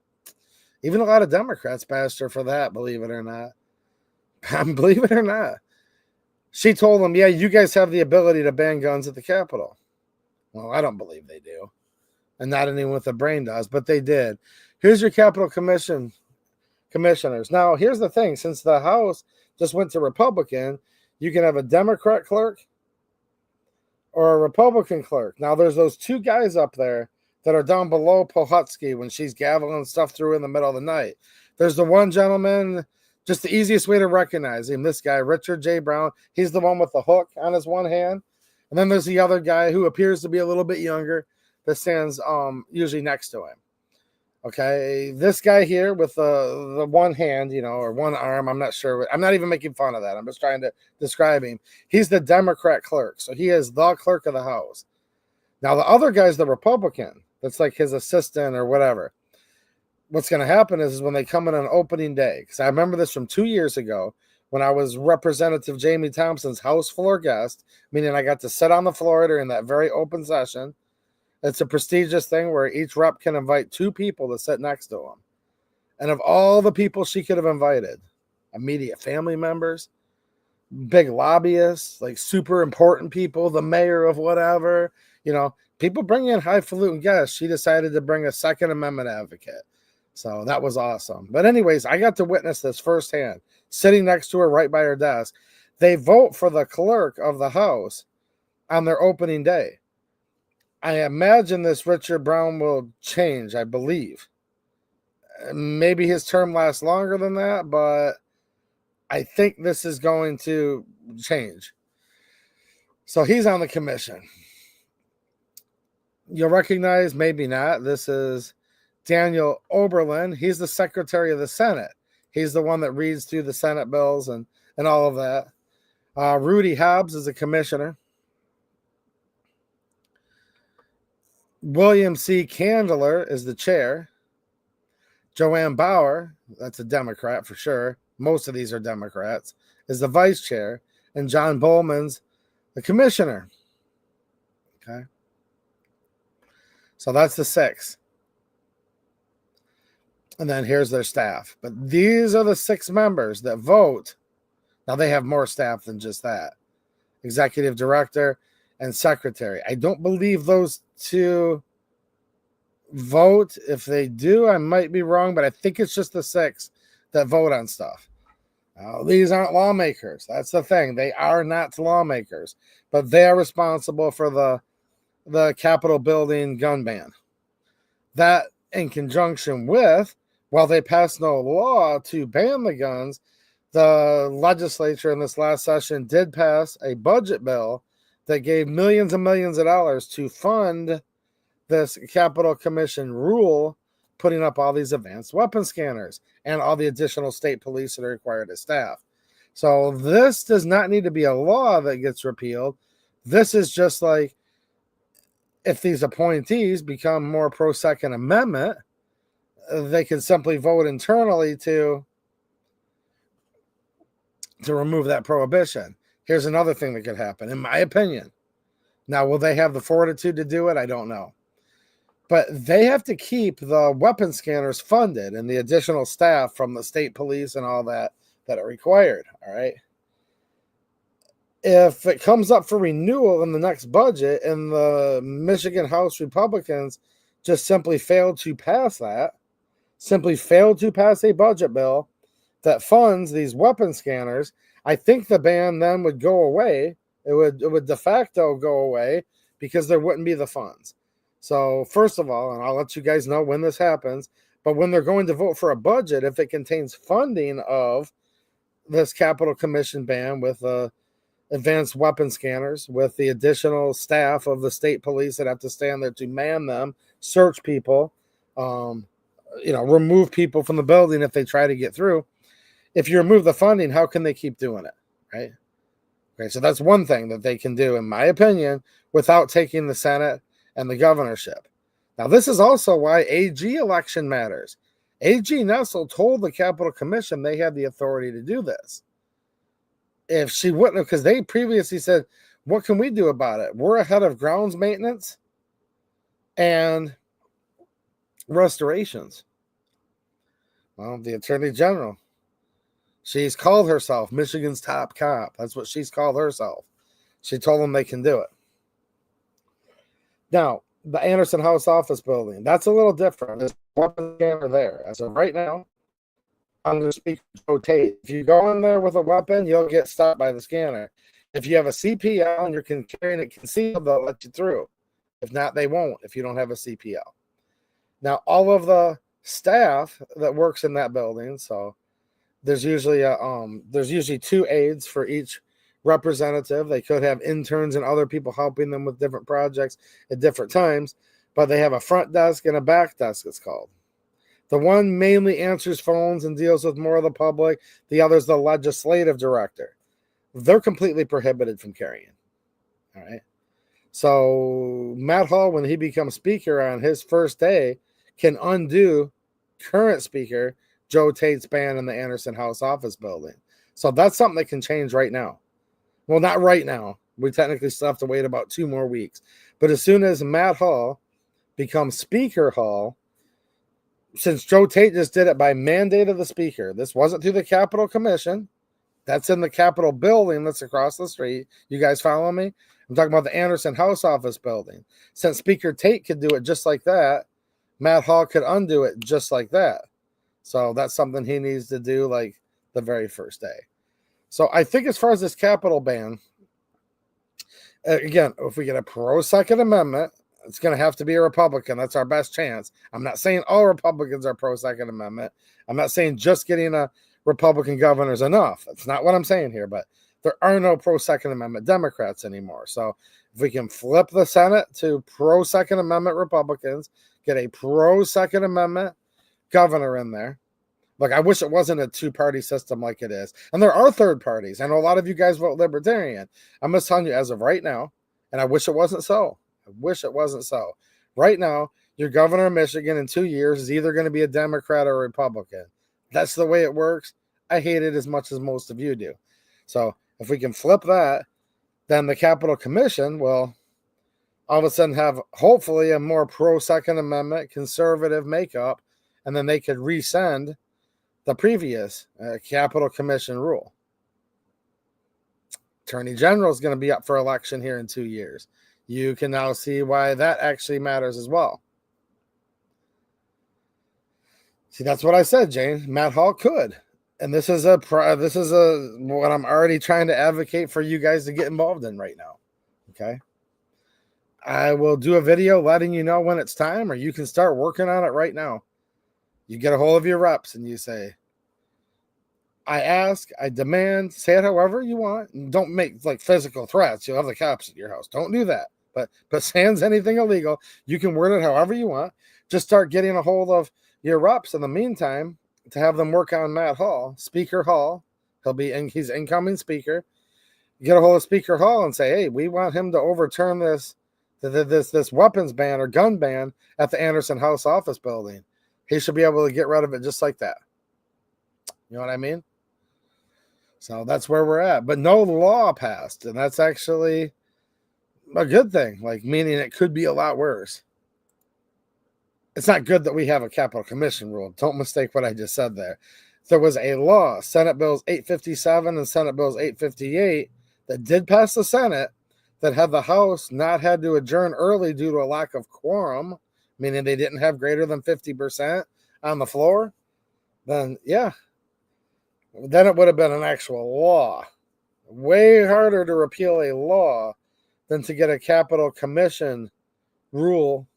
Even a lot of Democrats bashed her for that, believe it or not. Believe it or not. She told them, yeah, you guys have the ability to ban guns at the Capitol. Well, I don't believe they do. And not anyone with a brain does, but they did. Here's your Capitol Commission commissioners. Now, here's the thing. Since the House just went to Republican, you can have a Democrat clerk or a Republican clerk. Now, there's those two guys up there that are down below Pohutsky when she's gaveling stuff through in the middle of the night. There's the one gentleman, just the easiest way to recognize him, this guy, Richard J. Brown. He's the one with the hook on his one hand. And then there's the other guy who appears to be a little bit younger that stands usually next to him. Okay, this guy here with the one hand, or one arm, I'm not sure. I'm not even making fun of that. I'm just trying to describe him. He's the Democrat clerk. So he is the clerk of the House. Now, the other guy's the Republican. That's like his assistant or whatever. What's going to happen is when they come in on opening day, because I remember this from 2 years ago when I was Representative Jamie Thompson's House floor guest, meaning I got to sit on the floor during that very open session. It's a prestigious thing where each rep can invite 2 people to sit next to them. And of all the people she could have invited, immediate family members, big lobbyists, like super important people, the mayor of whatever, people bring in highfalutin guests. She decided to bring a Second Amendment advocate. So that was awesome. But anyways, I got to witness this firsthand, sitting next to her right by her desk. They vote for the clerk of the House on their opening day. I imagine this Richard Brown will change, I believe. Maybe his term lasts longer than that, but I think this is going to change. So he's on the commission. You'll recognize, maybe not, this is Daniel Oberlin. He's the Secretary of the Senate. He's the one that reads through the Senate bills and all of that. Rudy Hobbs is a commissioner. William C. Candler is the chair. Joanne Bauer, that's a Democrat for sure. Most of these are Democrats, is the vice chair. And John Bowman's the commissioner. Okay. So that's the 6. And then here's their staff. But these are the 6 members that vote. Now they have more staff than just that. Executive director and secretary. I don't believe those 2 vote. If they do, I might be wrong, but I think it's just the 6 that vote on stuff. These aren't lawmakers. That's the thing. They are not lawmakers, but they are responsible for the Capitol building gun ban. That in conjunction with, while they passed no law to ban the guns, the legislature in this last session did pass a budget bill that gave millions and millions of dollars to fund this Capitol Commission rule, putting up all these advanced weapon scanners and all the additional state police that are required as staff. So this does not need to be a law that gets repealed. This is just like if these appointees become more pro-Second Amendment, they can simply vote internally to remove that prohibition. Here's another thing that could happen, in my opinion. Now, will they have the fortitude to do it? I don't know. But they have to keep the weapon scanners funded and the additional staff from the state police and all that are required, all right? If it comes up for renewal in the next budget and the Michigan House Republicans just simply fail to pass that, simply fail to pass a budget bill that funds these weapon scanners, I think the ban then would go away. It would de facto go away because there wouldn't be the funds. So first of all, and I'll let you guys know when this happens, but when they're going to vote for a budget, if it contains funding of this Capitol Commission ban with advanced weapon scanners, with the additional staff of the state police that have to stand there to man them, search people, remove people from the building if they try to get through. If you remove the funding, how can they keep doing it, right? Okay, so that's one thing that they can do, in my opinion, without taking the Senate and the governorship. Now, this is also why AG election matters. AG Nessel told the Capitol Commission they had the authority to do this. If she wouldn't have, because they previously said, what can we do about it? We're ahead of grounds maintenance and restorations. Well, the Attorney General, she's called herself Michigan's top cop. That's what she's called herself. She told them they can do it. Now, the Anderson House office building, that's a little different. There's a weapon scanner there. As of right now, I'm going to speak to Joe Tate. If you go in there with a weapon, you'll get stopped by the scanner. If you have a CPL and you're carrying it concealed, they'll let you through. If not, they won't if you don't have a CPL. Now, all of the staff that works in that building, so there's usually two aides for each representative. They could have interns and other people helping them with different projects at different times, but they have a front desk and a back desk, it's called. The one mainly answers phones and deals with more of the public. The other is the legislative director. They're completely prohibited from carrying. All right. So Matt Hall, when he becomes speaker on his first day, can undo current speaker Joe Tate's ban in the Anderson House office building. So that's something that can change right now. Well, not right now. We technically still have to wait about 2 more weeks. But as soon as Matt Hall becomes Speaker Hall, since Joe Tate just did it by mandate of the speaker, this wasn't through the Capitol Commission. That's in the Capitol building that's across the street. You guys follow me? I'm talking about the Anderson House office building. Since Speaker Tate could do it just like that, Matt Hall could undo it just like that. So that's something he needs to do like the very first day. So I think as far as this Capitol ban, again, if we get a pro-Second Amendment, it's going to have to be a Republican. That's our best chance. I'm not saying all Republicans are pro-Second Amendment. I'm not saying just getting a Republican governor is enough. That's not what I'm saying here, but there are no pro-Second Amendment Democrats anymore. So if we can flip the Senate to pro-Second Amendment Republicans, get a pro-Second Amendment governor in there. Look, I wish it wasn't a 2-party system like it is. And there are third parties. I know a lot of you guys vote Libertarian. I'm just telling you as of right now, and I wish it wasn't so. I wish it wasn't so. Right now, your governor of Michigan in 2 years is either going to be a Democrat or a Republican. That's the way it works. I hate it as much as most of you do. So if we can flip that, then the Capitol Commission will all of a sudden have hopefully a more pro-Second Amendment conservative makeup, and then they could resend the previous Capitol Commission rule. Attorney General is going to be up for election here in 2 years. You can now see why that actually matters as well. See, that's what I said, Jane. Matt Hall could. And this is what I'm already trying to advocate for you guys to get involved in right now. Okay. I will do a video letting you know when it's time, or you can start working on it right now. You get a hold of your reps and you say, I ask, I demand, say it however you want. And don't make like physical threats. You'll have the cops at your house. Don't do that. But sans anything illegal, you can word it however you want. Just start getting a hold of your reps in the meantime to have them work on Matt Hall, Speaker Hall. He's incoming speaker. Get a hold of Speaker Hall and say, hey, we want him to overturn this weapons ban or gun ban at the Anderson House office building. He should be able to get rid of it just like that. You know what I mean? So that's where we're at. But no law passed, and that's actually a good thing, like meaning it could be a lot worse. It's not good that we have a Capitol Commission rule. Don't mistake what I just said there. There was a law, Senate Bills 857 and Senate Bills 858, that did pass the Senate, that had the House not had to adjourn early due to a lack of quorum, meaning they didn't have greater than 50% on the floor, then yeah, then it would have been an actual law. Way harder to repeal a law than to get a Capitol Commission rule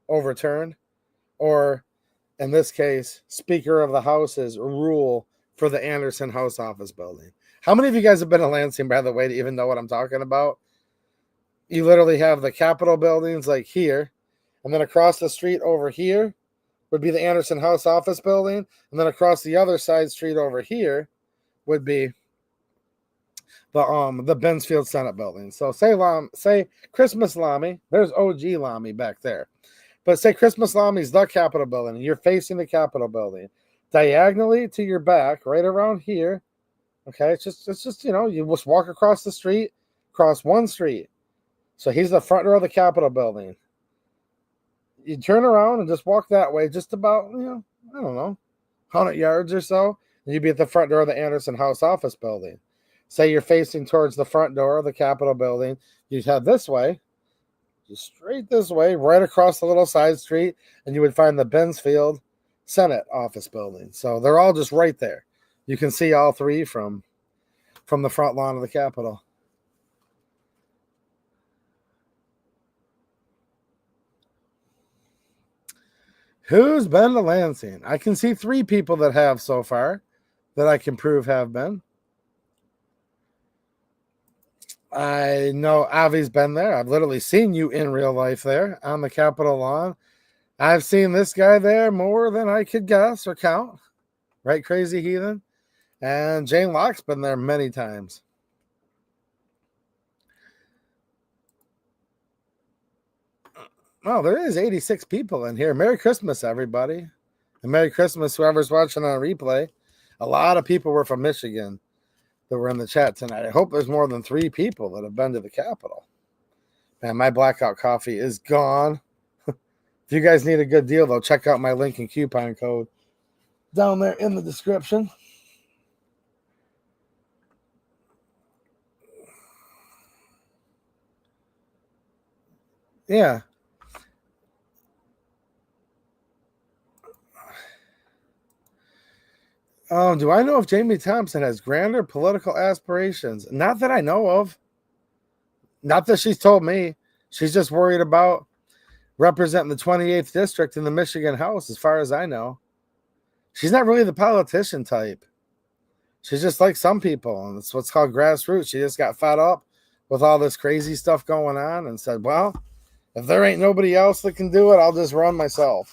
overturned, or in this case, Speaker of the House's rule for the Anderson House office building. How many of you guys have been to Lansing, by the way, to even know what I'm talking about? You literally have the Capitol buildings like here, and then across the street over here would be the Anderson House office building, and then across the other side street over here would be the Bensfield Senate building. So say Christmas Lamy, there's OG Lamy back there. But say Christmas Lamy's the Capitol building, and you're facing the Capitol building. Diagonally to your back, right around here, okay, it's just you just walk across the street, cross one street. So he's the front door of the Capitol building. You turn around and just walk that way, just about, I don't know, 100 yards or so, and you'd be at the front door of the Anderson House office building. Say you're facing towards the front door of the Capitol building, you'd head this way, just straight this way, right across the little side street, and you would find the Bensfield Senate office building. So they're all just right there. You can see all three from the front lawn of the Capitol. Who's been to Lansing? I can see 3 people that have so far that I can prove have been. I know Avi's been there. I've literally seen you in real life there on the Capitol lawn. I've seen this guy there more than I could guess or count. Right, Crazy Heathen? And Jane Locke's been there many times. Oh, there is 86 people in here. Merry Christmas, everybody. And Merry Christmas, whoever's watching on replay. A lot of people were from Michigan that were in the chat tonight. I hope there's more than 3 people that have been to the Capitol. Man, my blackout coffee is gone. If you guys need a good deal, though, check out my link and coupon code down there in the description. Yeah. Do I know if Jamie Thompson has grander political aspirations? Not that I know of. Not that she's told me. She's just worried about representing the 28th district in the Michigan House, as far as I know. She's not really the politician type. She's just like some people, and it's what's called grassroots. She just got fed up with all this crazy stuff going on and said, well, if there ain't nobody else that can do it, I'll just run myself.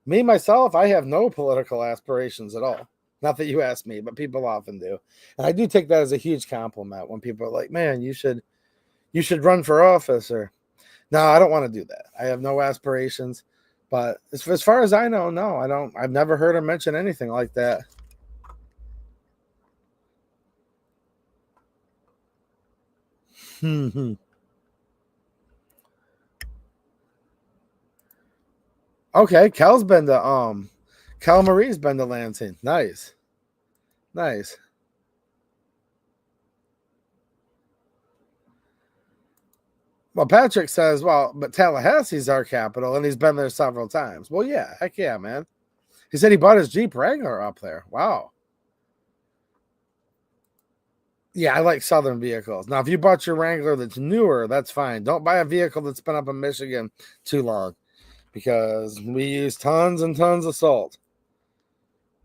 Me, myself, I have no political aspirations at all. Not that you ask me, but people often do. And I do take that as a huge compliment when people are like, man, you should run for office. Or no, I don't want to do that. I have no aspirations. But as far as I know, no, I don't. I've never heard her mention anything like that. Okay, Cal Marie's been to Lansing. Nice. Well, Patrick says, well, but Tallahassee's our capital, and he's been there several times. Well, yeah, heck yeah, man. He said he bought his Jeep Wrangler up there. Wow. Yeah, I like Southern vehicles. Now, if you bought your Wrangler that's newer, that's fine. Don't buy a vehicle that's been up in Michigan too long, because we use tons and tons of salt,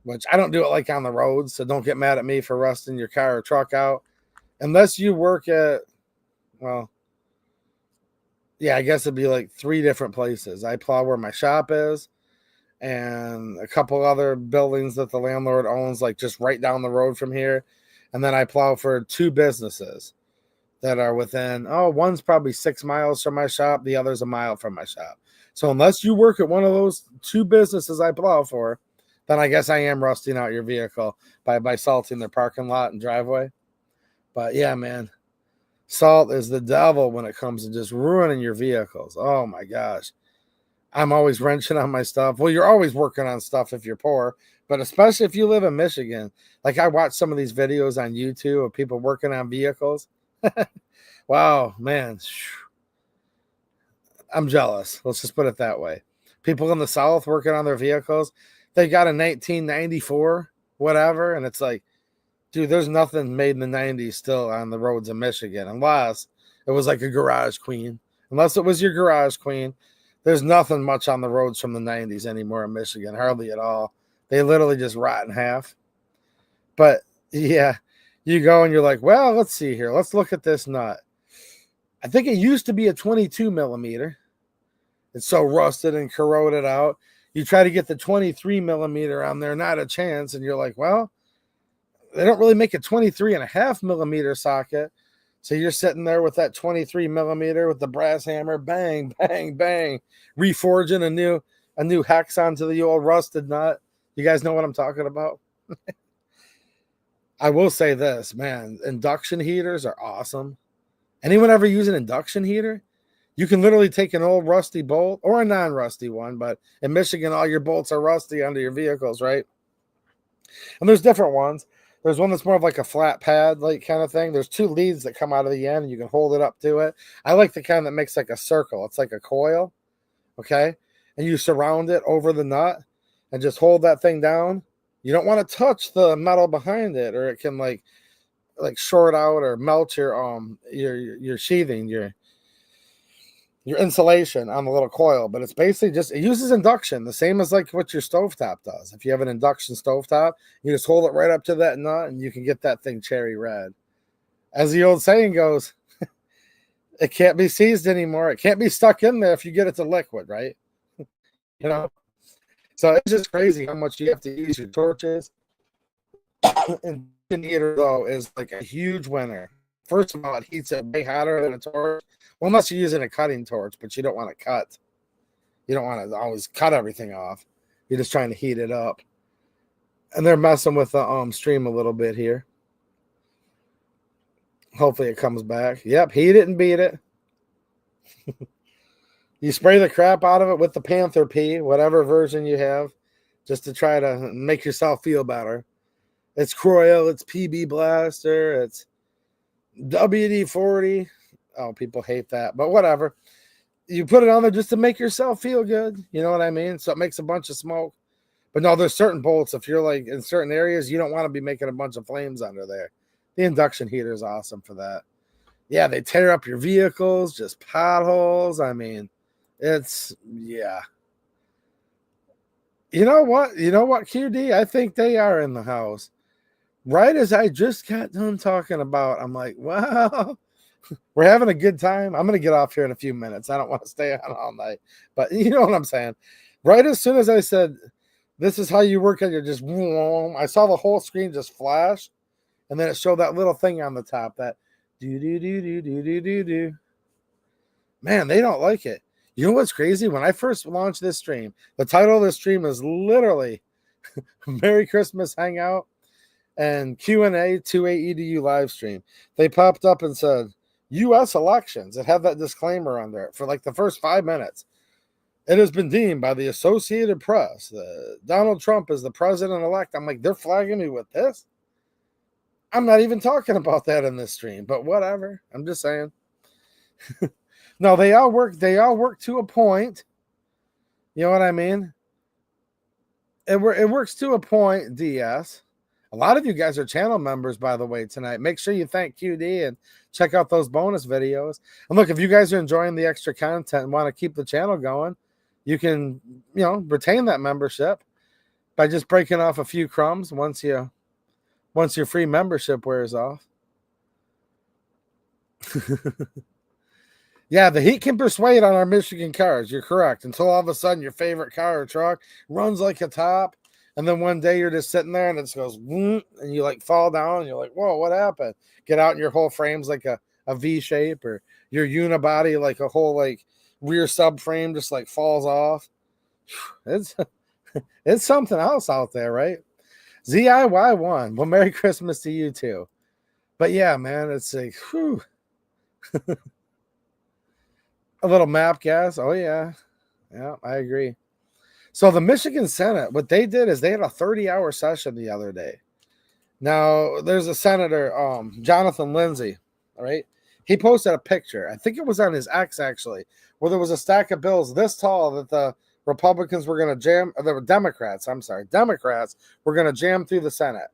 which I don't do it like on the road, so don't get mad at me for rusting your car or truck out. Unless you work at, well, yeah, I guess it'd be like 3 different places. I plow where my shop is and a couple other buildings that the landlord owns, like just right down the road from here. And then I plow for 2 businesses that are within, one's probably 6 miles from my shop. The other's a mile from my shop. So unless you work at one of those 2 businesses I plow for, then I guess I am rusting out your vehicle by salting their parking lot and driveway. But yeah, man, salt is the devil when it comes to just ruining your vehicles. Oh my gosh. I'm always wrenching on my stuff. Well, you're always working on stuff if you're poor, but especially if you live in Michigan. Like I watch some of these videos on YouTube of people working on vehicles. Wow, man. I'm jealous. Let's just put it that way. People in the South working on their vehicles, they got a 1994, whatever, and it's like, dude, there's nothing made in the 90s still on the roads of Michigan, unless it was like a garage queen. Unless it was your garage queen, there's nothing much on the roads from the 90s anymore in Michigan, hardly at all. They literally just rot in half. But yeah, you go and you're like, well, let's see here. Let's look at this nut. I think it used to be a 22 millimeter. It's so rusted and corroded out. You try to get the 23 millimeter on there, not a chance. And you're like, well, they don't really make a 23.5 millimeter socket. So you're sitting there with that 23 millimeter with the brass hammer, bang, bang, bang, reforging a new hex onto the old rusted nut. You guys know what I'm talking about? I will say this, man, induction heaters are awesome. Anyone ever use an induction heater? You can literally take an old rusty bolt or a non-rusty one, but in Michigan, all your bolts are rusty under your vehicles, right? And there's different ones. There's one that's more of like a flat pad, like kind of thing. There's 2 leads that come out of the end, and you can hold it up to it. I like the kind that makes like a circle. It's like a coil, okay? And you surround it over the nut and just hold that thing down. You don't want to touch the metal behind it, or it can like short out or melt your sheathing, your insulation on the little coil, but it's basically just, it uses induction, the same as like what your stovetop does. If you have an induction stovetop, you just hold it right up to that nut and you can get that thing cherry red. As the old saying goes, it can't be seized anymore. It can't be stuck in there if you get it to liquid, right? You know, so it's just crazy how much you have to use your torches. And heater though is like a huge winner. First of all, it heats it way hotter than a torch. Well, unless you're using a cutting torch, but you don't want to cut. You don't want to always cut everything off. You're just trying to heat it up. And they're messing with the stream a little bit here. Hopefully it comes back. Yep, heat it and beat it. You spray the crap out of it with the Panther P, whatever version you have, just to try to make yourself feel better. It's Croyle, it's PB Blaster, it's WD-40. Oh, people hate that, but whatever. You put it on there just to make yourself feel good. You know what I mean? So it makes a bunch of smoke. But no, there's certain bolts. If you're like in certain areas, you don't want to be making a bunch of flames under there. The induction heater is awesome for that. Yeah, they tear up your vehicles, just potholes. I mean, it's, yeah. You know what? You know what, QD? I think they are in the house. Right as I just got done talking about, I'm like, wow, we're having a good time. I'm going to get off here in a few minutes. I don't want to stay on all night. But you know what I'm saying? Right as soon as I said, this is how you work on your just, I saw the whole screen just flash. And then it showed that little thing on the top, that do. Man, they don't like it. You know what's crazy? When I first launched this stream, the title of this stream is literally Merry Christmas Hangout and Q&A to a EDU live stream. They popped up and said, U.S. elections. It had that disclaimer on there for like the first 5 minutes. It has been deemed by the Associated Press that Donald Trump is the president-elect. I'm like, they're flagging me with this? I'm not even talking about that in this stream, but whatever. I'm just saying. No, they all work to a point. You know what I mean? It works to a point, DS. A lot of you guys are channel members, by the way, tonight. Make sure you thank QD and check out those bonus videos. And look, if you guys are enjoying the extra content and want to keep the channel going, you can, retain that membership by just breaking off a few crumbs once your free membership wears off. Yeah, the heat can persuade on our Michigan cars. You're correct. Until all of a sudden your favorite car or truck runs like a top. And then one day you're just sitting there and it just goes, and you like fall down and you're like, whoa, what happened? Get out and your whole frame's like a V shape, or your unibody, like a whole like rear subframe just like falls off. It's something else out there, right? ZIY1. Well, Merry Christmas to you too. But yeah, man, it's like, whew. A little map gas. Oh, yeah. Yeah, I agree. So the Michigan Senate, what they did is they had a 30-hour session the other day. Now, there's a senator, Jonathan Lindsay, all right? He posted a picture. I think it was on his X, actually, where there was a stack of bills this tall that the Republicans were going to jam, or the Democrats were going to jam through the Senate.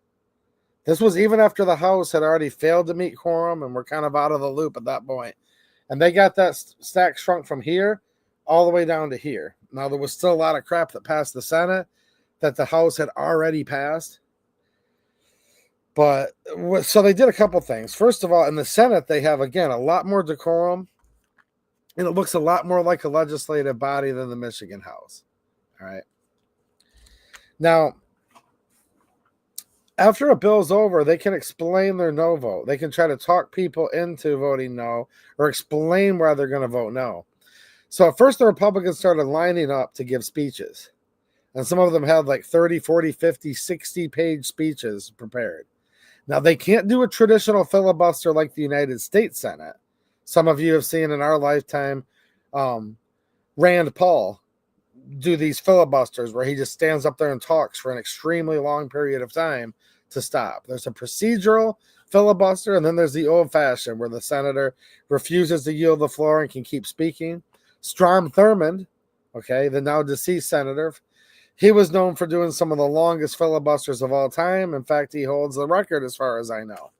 This was even after the House had already failed to meet quorum and were kind of out of the loop at that point. And they got that stack shrunk from here all the way down to here. Now, there was still a lot of crap that passed the Senate that the House had already passed. But so they did a couple things. First of all, in the Senate, they have, again, a lot more decorum. And it looks a lot more like a legislative body than the Michigan House. All right. Now, after a bill's over, they can explain their no vote. They can try to talk people into voting no, or explain why they're going to vote no. So at first, the Republicans started lining up to give speeches. And some of them had like 30, 40, 50, 60-page speeches prepared. Now, they can't do a traditional filibuster like the United States Senate. Some of you have seen in our lifetime Rand Paul do these filibusters where he just stands up there and talks for an extremely long period of time to stop. There's a procedural filibuster, and then there's the old-fashioned where the senator refuses to yield the floor and can keep speaking. Strom Thurmond, okay, the now deceased senator, he was known for doing some of the longest filibusters of all time. In fact, he holds the record as far as I know.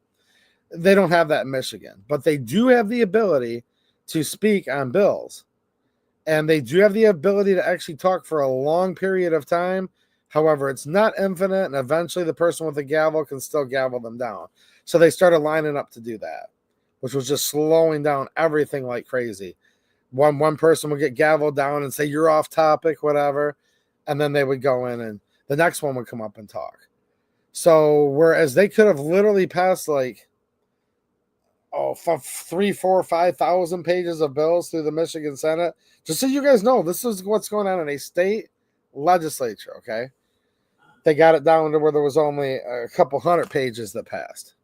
They don't have that in Michigan, but they do have the ability to speak on bills. And they do have the ability to actually talk for a long period of time. However, it's not infinite, and eventually the person with the gavel can still gavel them down. So they started lining up to do that, which was just slowing down everything like crazy. One person would get gavelled down and say, you're off topic, whatever. And then they would go in and the next one would come up and talk. So whereas they could have literally passed like 3, 4, 5,000 pages of bills through the Michigan Senate. Just so you guys know, this is what's going on in a state legislature, okay? They got it down to where there was only a couple hundred pages that passed.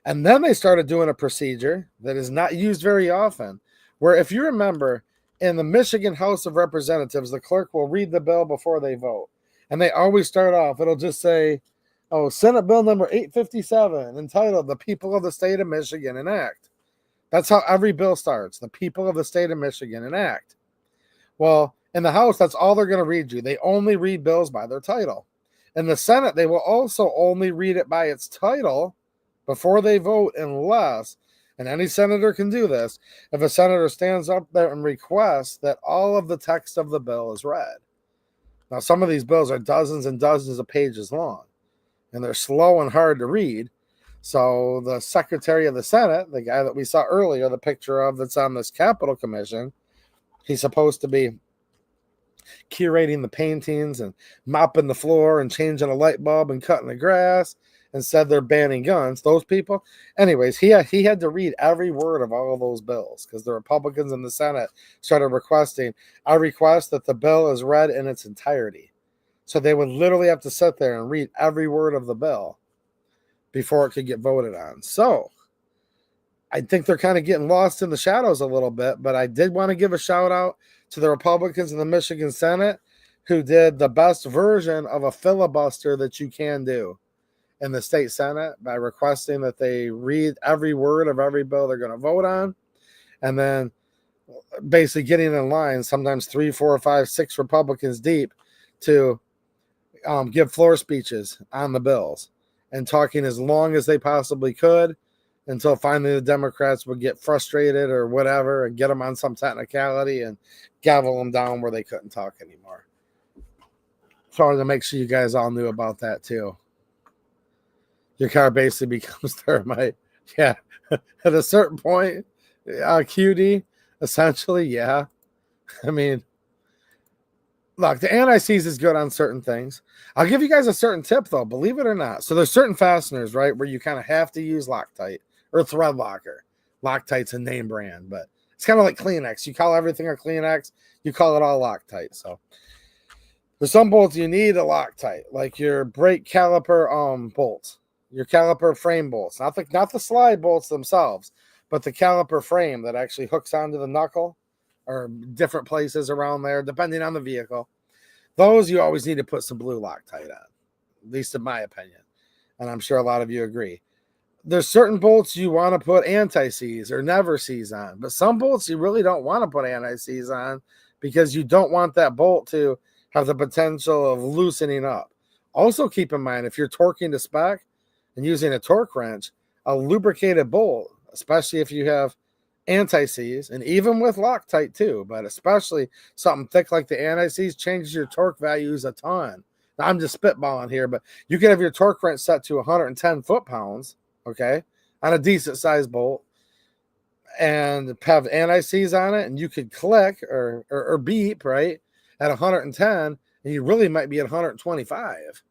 And then they started doing a procedure that is not used very often, where if you remember, in the Michigan House of Representatives, the clerk will read the bill before they vote. And they always start off, it'll just say, Senate Bill number 857, entitled The People of the State of Michigan Enact. That's how every bill starts. The people of the state of Michigan enact. Well, in the House, that's all they're going to read you. They only read bills by their title. In the Senate, they will also only read it by its title before they vote, unless, and any senator can do this, if a senator stands up there and requests that all of the text of the bill is read. Now, some of these bills are dozens and dozens of pages long, and they're slow and hard to read. So the Secretary of the Senate, the guy that we saw earlier, the picture of that's on this Capitol Commission, he's supposed to be curating the paintings and mopping the floor and changing a light bulb and cutting the grass. Instead, they're banning guns. Those people. Anyways, he had to read every word of all of those bills because the Republicans in the Senate started requesting, I request that the bill is read in its entirety. So they would literally have to sit there and read every word of the bill before it could get voted on. So I think they're kind of getting lost in the shadows a little bit, but I did want to give a shout out to the Republicans in the Michigan Senate who did the best version of a filibuster that you can do in the state Senate by requesting that they read every word of every bill they're going to vote on, and then basically getting in line, sometimes 3, 4, 5, 6 Republicans deep, to give floor speeches on the bills and talking as long as they possibly could until finally the Democrats would get frustrated or whatever and get them on some technicality and gavel them down where they couldn't talk anymore. So I wanted to make sure you guys all knew about that too. Your car basically becomes thermite. Yeah. At a certain point, QD, essentially, yeah. I mean, look, the anti-seize is good on certain things. I'll give you guys a certain tip, though, believe it or not. So there's certain fasteners, right, where you kind of have to use Loctite or Thread Locker. Loctite's a name brand, but it's kind of like Kleenex. You call everything a Kleenex, you call it all Loctite. So for some bolts, you need a Loctite, like your brake caliper bolts, your caliper frame bolts, not the slide bolts themselves, but the caliper frame that actually hooks onto the knuckle or different places around there, depending on the vehicle. Those you always need to put some blue Loctite on, at least in my opinion. And I'm sure a lot of you agree. There's certain bolts you want to put anti-seize or never seize on, but some bolts you really don't want to put anti-seize on because you don't want that bolt to have the potential of loosening up. Also keep in mind, if you're torquing to spec and using a torque wrench, a lubricated bolt, especially if you have anti-seize, and even with Loctite too, but especially something thick like the anti-seize, changes your torque values a ton. Now, I'm just spitballing here, but you can have your torque wrench set to 110 foot-pounds, okay, on a decent sized bolt, and have anti-seize on it, and you could click or beep, right, at 110, and you really might be at 125.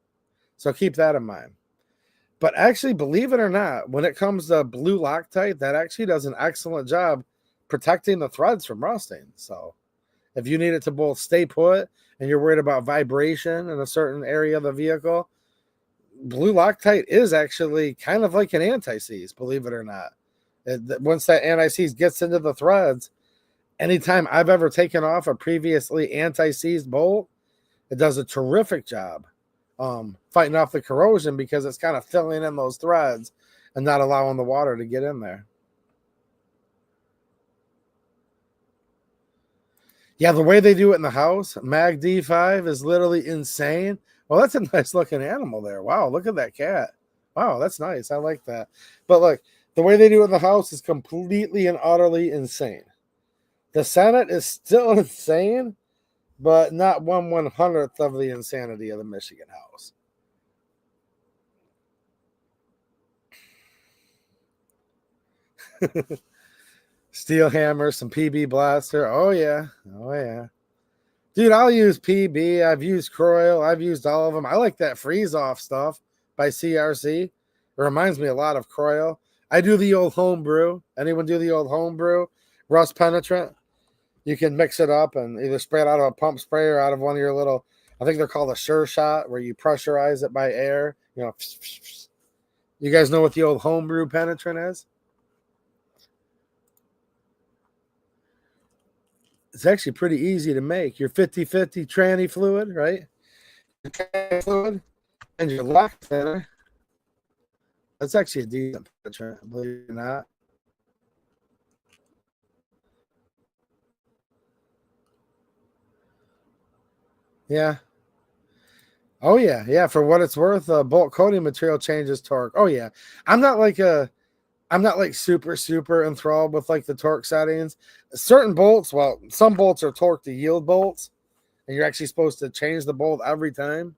So keep that in mind. But actually, believe it or not, when it comes to blue Loctite, that actually does an excellent job protecting the threads from rusting. So if you need it to both stay put and you're worried about vibration in a certain area of the vehicle, blue Loctite is actually kind of like an anti-seize, believe it or not. Once that anti-seize gets into the threads, anytime I've ever taken off a previously anti-seized bolt, it does a terrific job fighting off the corrosion because it's kind of filling in those threads and not allowing the water to get in there. Yeah, the way they do it in the house, Mag D5 is literally insane. Well, that's a nice looking animal there. Wow, look at that cat. Wow, that's nice. I like that. But look, the way they do it in the house is completely and utterly insane. The Senate is still insane, but not 1/100th of the insanity of the Michigan House. Steel hammer, some PB blaster. Oh yeah. Oh yeah. Dude, I'll use PB. I've used Croyle. I've used all of them. I like that freeze off stuff by CRC. It reminds me a lot of Croyle. I do the old home brew. Anyone do the old home brew? Rust penetrant. You can mix it up and either spray it out of a pump spray or out of one of your little, I think they're called a Sure Shot, where you pressurize it by air. You know, you guys know what the old home brew penetrant is? It's actually pretty easy to make. Your 50-50 tranny fluid, right? Your tranny fluid and your lock thinner. That's actually a decent penetrant, believe it or not. Yeah. Oh yeah, yeah. For what it's worth, bolt coating material changes torque. Oh yeah. I'm not like super enthralled with like the torque settings. Certain bolts, well, some bolts are torque to yield bolts, and you're actually supposed to change the bolt every time.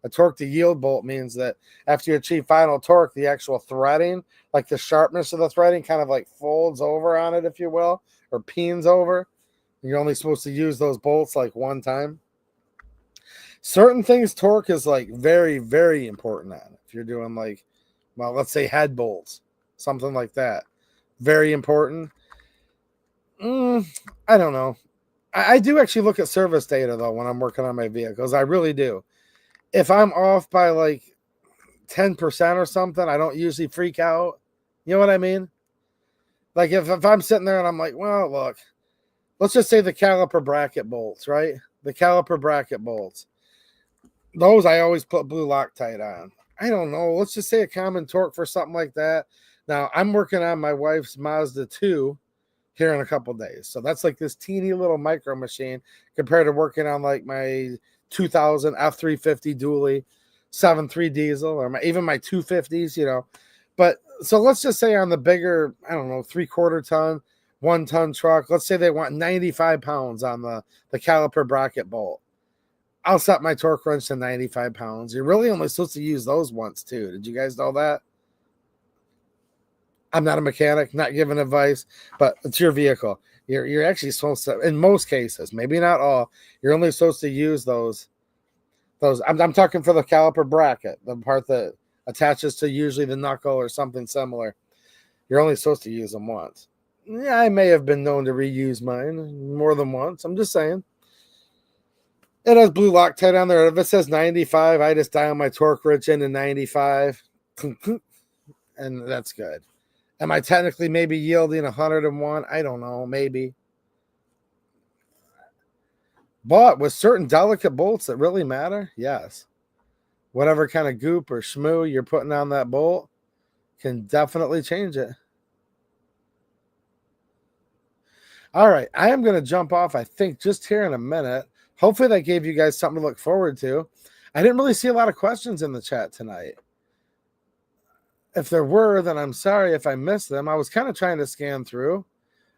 A torque to yield bolt means that after you achieve final torque, the actual threading, like the sharpness of the threading, kind of like folds over on it, if you will, or peens over. You're only supposed to use those bolts like one time. Certain things, torque is like very, very important on. If you're doing like, well, let's say head bolts, something like that, very important. I don't know. I do actually look at service data though when I'm working on my vehicles. I really do. If I'm off by like 10% or something, I don't usually freak out. You know what I mean? Like if I'm sitting there and I'm like, well, look, let's just say the caliper bracket bolts, right? The caliper bracket bolts. Those I always put blue Loctite on. I don't know. Let's just say a common torque for something like that. Now I'm working on my wife's Mazda 2 here in a couple days. So that's like this teeny little micro machine compared to working on like my 2000 F350 dually, 7.3 diesel, or even my 250s, you know. But so let's just say on the bigger, I don't know, 3/4 ton, 1 ton truck, let's say they want 95 pounds on the caliper bracket bolt. I'll set my torque wrench to 95 pounds. You're really only supposed to use those once too. Did you guys know that? I'm not a mechanic, not giving advice, but it's your vehicle. You're actually supposed to, in most cases, maybe not all, you're only supposed to use those. I'm talking for the caliper bracket, the part that attaches to usually the knuckle or something similar. You're only supposed to use them once. Yeah, I may have been known to reuse mine more than once. I'm just saying. It has blue Loctite on there. If it says 95, I just dial my torque wrench into 95, and that's good. Am I technically maybe yielding 101? I don't know, maybe. But with certain delicate bolts that really matter, yes. Whatever kind of goop or schmoo you're putting on that bolt can definitely change it. All right, I am going to jump off, I think, just here in a minute. Hopefully that gave you guys something to look forward to. I didn't really see a lot of questions in the chat tonight. If there were, then I'm sorry if I missed them. I was kind of trying to scan through.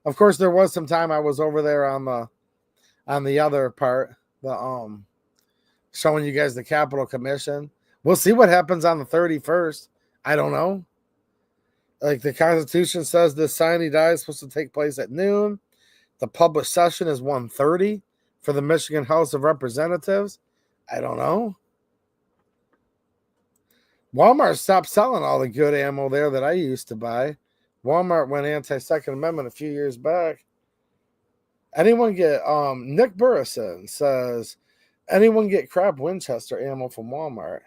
Of course, there was some time I was over there on the other part, the showing you guys the Capitol Commission. We'll see what happens on the 31st. I don't know. Like the Constitution says, this sine die is supposed to take place at noon. The published session is 1:30 for the Michigan House of Representatives. I don't know. Walmart stopped selling all the good ammo there that I used to buy. Walmart went anti-Second Amendment a few years back. Anyone get Nick Burrison says, anyone get crap Winchester ammo from Walmart?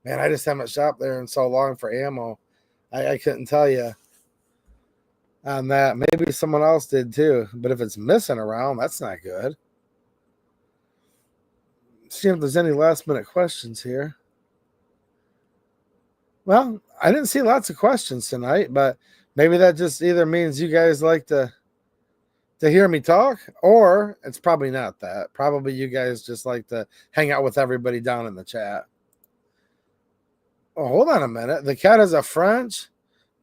Man, I just haven't shopped there in so long for ammo. I couldn't tell you on that. Maybe someone else did too. But if it's missing around, that's not good. See if there's any last minute questions here. Well, I didn't see lots of questions tonight, but maybe that just either means you guys like to hear me talk, or it's probably not that. Probably you guys just like to hang out with everybody down in the chat. Oh, hold on a minute. The cat is a French.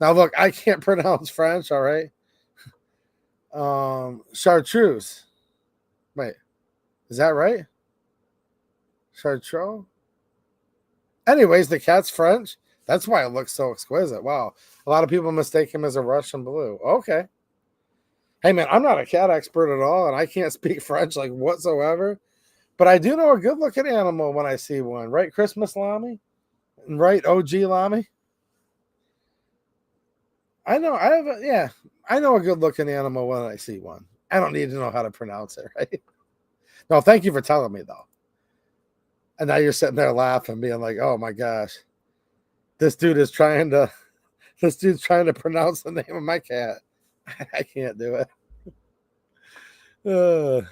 Now, look, I can't pronounce French, all right? Chartreuse. Wait, is that right? Chartreuse? Anyways, the cat's French. That's why it looks so exquisite. Wow. A lot of people mistake him as a Russian blue. Okay. Hey, man, I'm not a cat expert at all, and I can't speak French like whatsoever. But I do know a good-looking animal when I see one. Right, Christmas Lamy? Right, OG Lamy? I know. I know a good-looking animal when I see one. I don't need to know how to pronounce it, right? No, thank you for telling me, though. And now you're sitting there laughing, being like, oh, my gosh. This dude's trying to pronounce the name of my cat. I can't do it.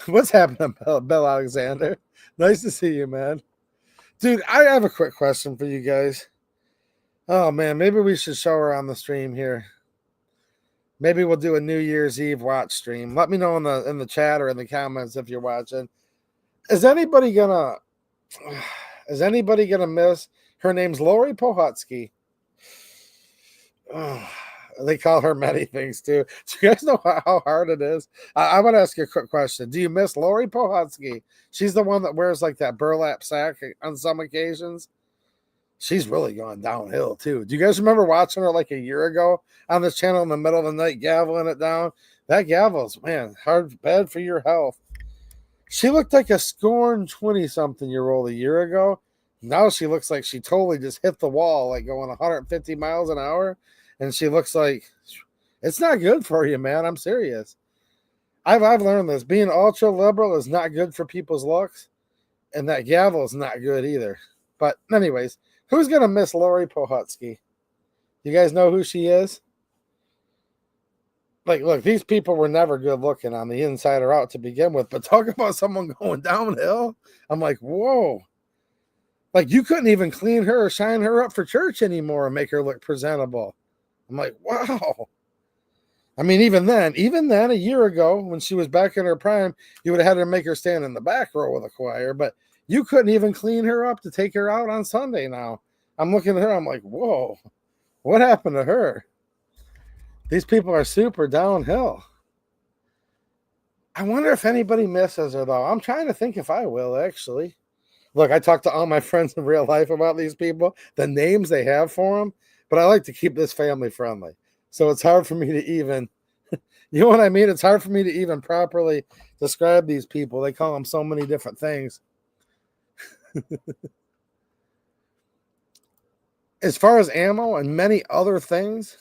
What's happening, Bill Alexander? Nice to see you, man. Dude, I have a quick question for you guys. Oh, man, maybe we should show her on the stream here. Maybe we'll do a New Year's Eve watch stream. Let me know in the chat or in the comments if you're watching. Is anybody gonna miss? Her name's Lori Pohutsky. Oh, they call her many things too. Do you guys know how hard it is? I want to ask you a quick question. Do you miss Lori Pohutsky? She's the one that wears like that burlap sack on some occasions. She's really gone downhill too. Do you guys remember watching her like a year ago on this channel in the middle of the night, gaveling it down? That gavel's, man, bad for your health. She looked like a scorned 20-something-year-old a year ago. Now she looks like she totally just hit the wall, like going 150 miles an hour. And she looks like it's not good for you, man. I'm serious. I've learned this. Being ultra liberal is not good for people's looks. And that gavel is not good either. But anyways, who's going to miss Lori Pohutsky? You guys know who she is? Like, look, these people were never good looking on the inside or out to begin with. But talk about someone going downhill. I'm like, whoa. Like, you couldn't even clean her or shine her up for church anymore and make her look presentable. I'm like, wow. I mean, even then, a year ago, when she was back in her prime, you would have had to make her stand in the back row of the choir. But you couldn't even clean her up to take her out on Sunday now. I'm looking at her, I'm like, whoa, what happened to her? These people are super downhill. I wonder if anybody misses her, though. I'm trying to think if I will, actually. Look, I talk to all my friends in real life about these people, the names they have for them, but I like to keep this family friendly. So it's hard for me to even, you know what I mean? It's hard for me to even properly describe these people. They call them so many different things. As far as ammo and many other things,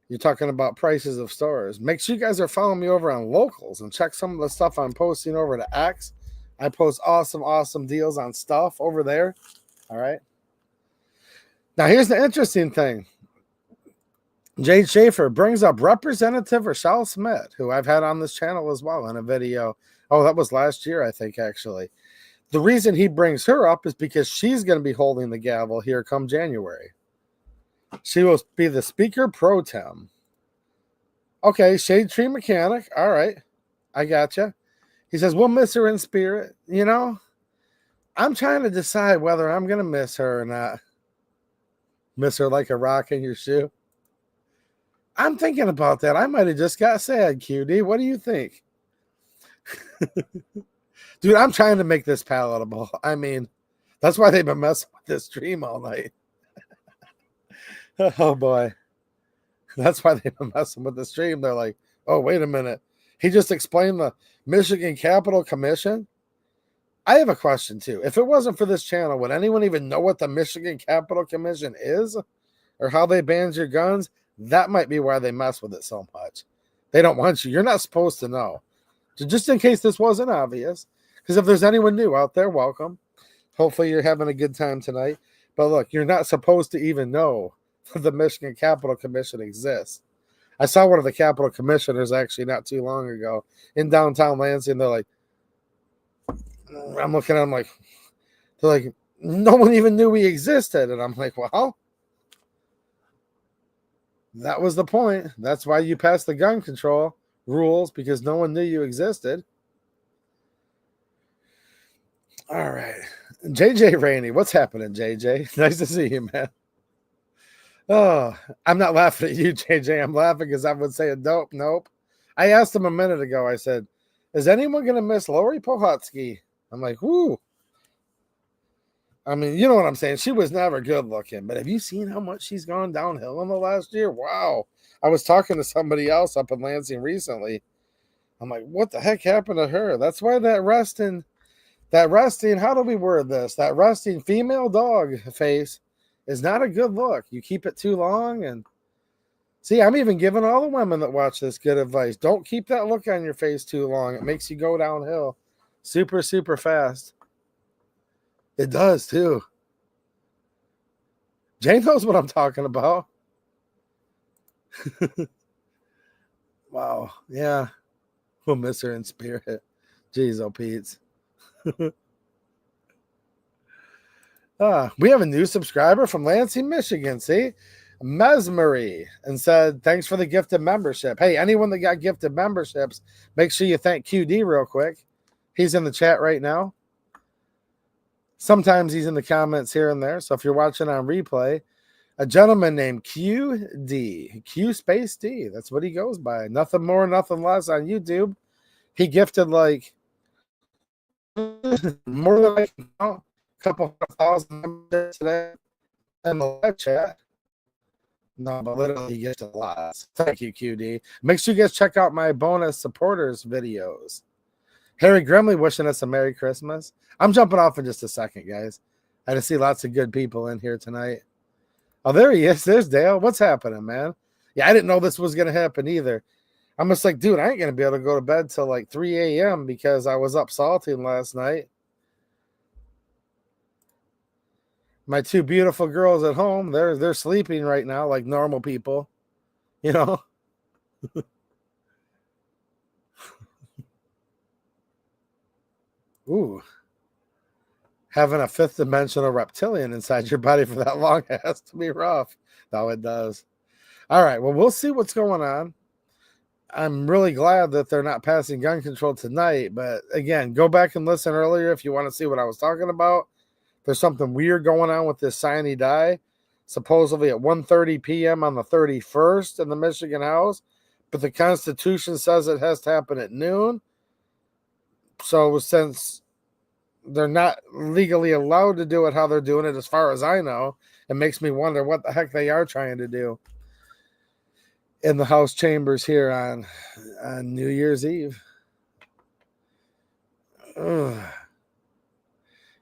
you're talking about prices of stores. Make sure you guys are following me over on Locals and check some of the stuff I'm posting over to X. I post awesome deals on stuff over there. All right. Now, here's the interesting thing. Jade Schaefer brings up Representative Rochelle Smith, who I've had on this channel as well in a video. Oh, that was last year, I think, actually. The reason he brings her up is because she's going to be holding the gavel here come January. She will be the Speaker Pro Tem. Okay, Shade Tree Mechanic. All right. I gotcha. He says, we'll miss her in spirit. You know, I'm trying to decide whether I'm going to miss her or not. Miss her like a rock in your shoe. I'm thinking about that. I might have just got sad, QD. What do you think? Dude, I'm trying to make this palatable. I mean, that's why they've been messing with this stream all night. Oh, boy. That's why they've been messing with the stream. They're like, oh, wait a minute. He just explained the Michigan Capital Commission. I have a question, too. If it wasn't for this channel, would anyone even know what the Michigan Capital Commission is or how they ban your guns? That might be why they mess with it so much. They don't want you. You're not supposed to know. So just in case this wasn't obvious, because if there's anyone new out there, welcome. Hopefully you're having a good time tonight. But look, you're not supposed to even know that the Michigan Capital Commission exists. I saw one of the Capital Commissioners actually not too long ago in downtown Lansing. They're like, I'm looking at them like, they're like, no one even knew we existed. And I'm like, well, that was the point. That's why you passed the gun control rules, because no one knew you existed. All right. JJ Rainey, what's happening, JJ? Nice to see you, man. Oh, I'm not laughing at you, JJ. I'm laughing because I would say nope. I asked him a minute ago. I said, is anyone going to miss Lori Pohotsky? I'm like, whoo. I mean, you know what I'm saying? She was never good looking, but have you seen how much she's gone downhill in the last year? Wow. I was talking to somebody else up in Lansing recently. I'm like, what the heck happened to her? That's why that resting, how do we word this? That resting female dog face is not a good look. You keep it too long. And see, I'm even giving all the women that watch this good advice. Don't keep that look on your face too long. It makes you go downhill super, super fast. It does too. Jane knows what I'm talking about. Wow. Yeah. We'll miss her in spirit. Jeez, oh, Pete's. We have a new subscriber from Lansing, Michigan. See? Mesmery, and said, thanks for the gifted membership. Hey, anyone that got gifted memberships, make sure you thank QD real quick. He's in the chat right now. Sometimes he's in the comments here and there. So if you're watching on replay, a gentleman named QD, Q space D. That's what he goes by. Nothing more, nothing less on YouTube. He gifted like more than I can count, a couple 1,000 today in the live chat. No, but literally he gets a lot. Thank you, QD. Make sure you guys check out my bonus supporters videos. Harry Grimley wishing us a Merry Christmas. I'm jumping off in just a second, guys. I just see lots of good people in here tonight. Oh, there he is. There's Dale. What's happening, man? Yeah, I didn't know this was going to happen either. I'm just like, dude, I ain't going to be able to go to bed till like 3 a.m. because I was up salting last night. My two beautiful girls at home, they're sleeping right now like normal people, you know. Ooh. Having a fifth dimensional reptilian inside your body for that long has to be rough. No, it does. All right, well, we'll see what's going on. I'm really glad that they're not passing gun control tonight, but again, go back and listen earlier if you want to see what I was talking about. There's something weird going on with this sine die, supposedly at 1:30 p.m. on the 31st in the Michigan House, but the Constitution says it has to happen at noon. So since they're not legally allowed to do it how they're doing it, as far as I know, it makes me wonder what the heck they are trying to do in the House chambers here on New Year's Eve. Ugh.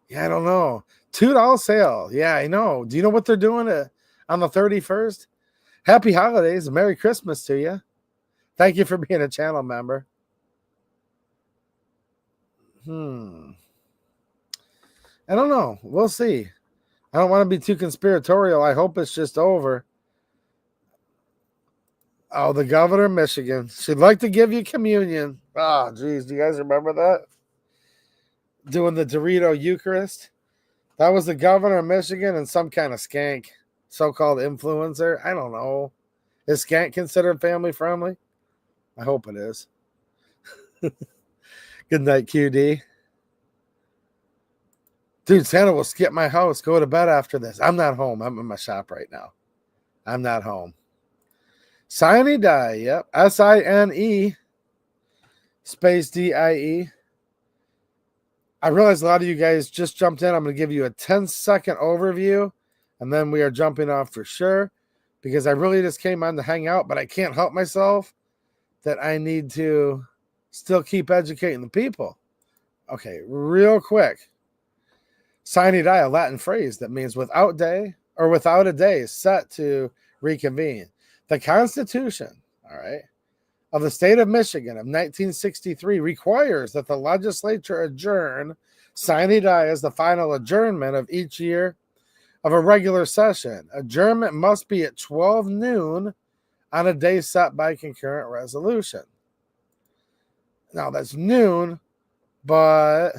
Yeah, I don't know. $2 sale. Yeah, I know. Do you know what they're doing on the 31st? Happy holidays. Merry Christmas to you. Thank you for being a channel member. I don't know. We'll see. I don't want to be too conspiratorial. I hope it's just over. Oh, the governor of Michigan. She'd like to give you communion. Oh, geez. Do you guys remember that? Doing the Dorito Eucharist. That was the governor of Michigan and some kind of skank, so-called influencer. I don't know. Is skank considered family friendly? I hope it is. Good night, QD. Dude, Santa will skip my house. Go to bed after this. I'm not home. I'm in my shop right now. I'm not home. Sine die. Yep. SINE space DIE. I realize a lot of you guys just jumped in. I'm going to give you a 10-second overview, and then we are jumping off for sure because I really just came on to hang out, but I can't help myself that I need to still keep educating the people. Okay, real quick. Sine die, a Latin phrase that means without day or without a day set to reconvene. The Constitution, all right, of the state of Michigan of 1963 requires that the legislature adjourn sine die as the final adjournment of each year of a regular session. Adjournment must be at 12 noon on a day set by concurrent resolution. Now that's noon, but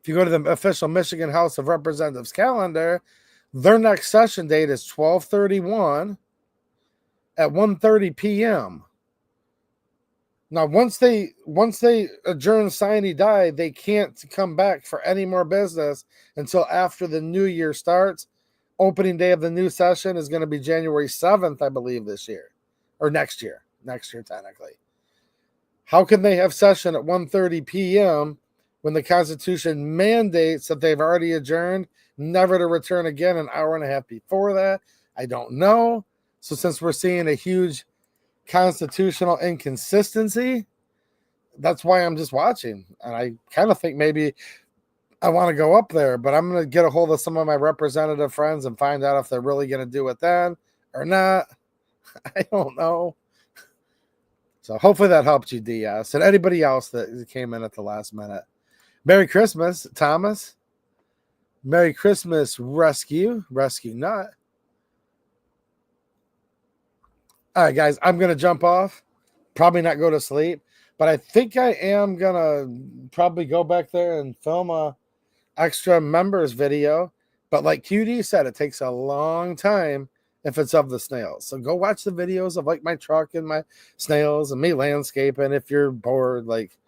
if you go to the official Michigan House of Representatives calendar, their next session date is 12/31 at 1:30 p.m. Now, once they adjourn sine die, they can't come back for any more business until after the new year starts. Opening day of the new session is going to be January 7th, I believe, this year. Or next year. Next year, technically. How can they have session at 1:30 p.m. when the Constitution mandates that they've already adjourned, never to return again an hour and a half before that? I don't know. So since we're seeing a huge constitutional inconsistency, that's why I'm just watching. And I kind of think maybe I want to go up there, but I'm going to get a hold of some of my representative friends and find out if they're really going to do it then or not. I don't know. So hopefully that helped you, DS, and anybody else that came in at the last minute. Merry Christmas, Thomas. Merry Christmas, Rescue Nut. All right, guys, I'm going to jump off. Probably not go to sleep, but I think I am going to probably go back there and film a extra members video. But like QD said, it takes a long time if it's of the snails. So go watch the videos of like my truck and my snails and me landscaping if you're bored, like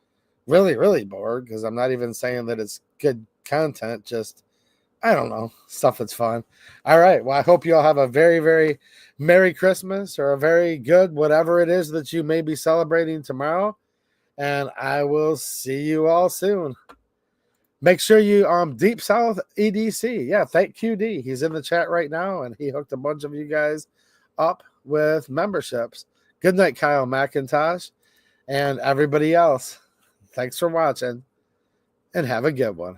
really, really bored, because I'm not even saying that it's good content, just I don't know, stuff that's fun. All right. Well, I hope you all have a very, very Merry Christmas or a very good whatever it is that you may be celebrating tomorrow. And I will see you all soon. Make sure you Deep South EDC. Yeah, thank QD. He's in the chat right now, and he hooked a bunch of you guys up with memberships. Good night, Kyle McIntosh, and everybody else. Thanks for watching, and have a good one.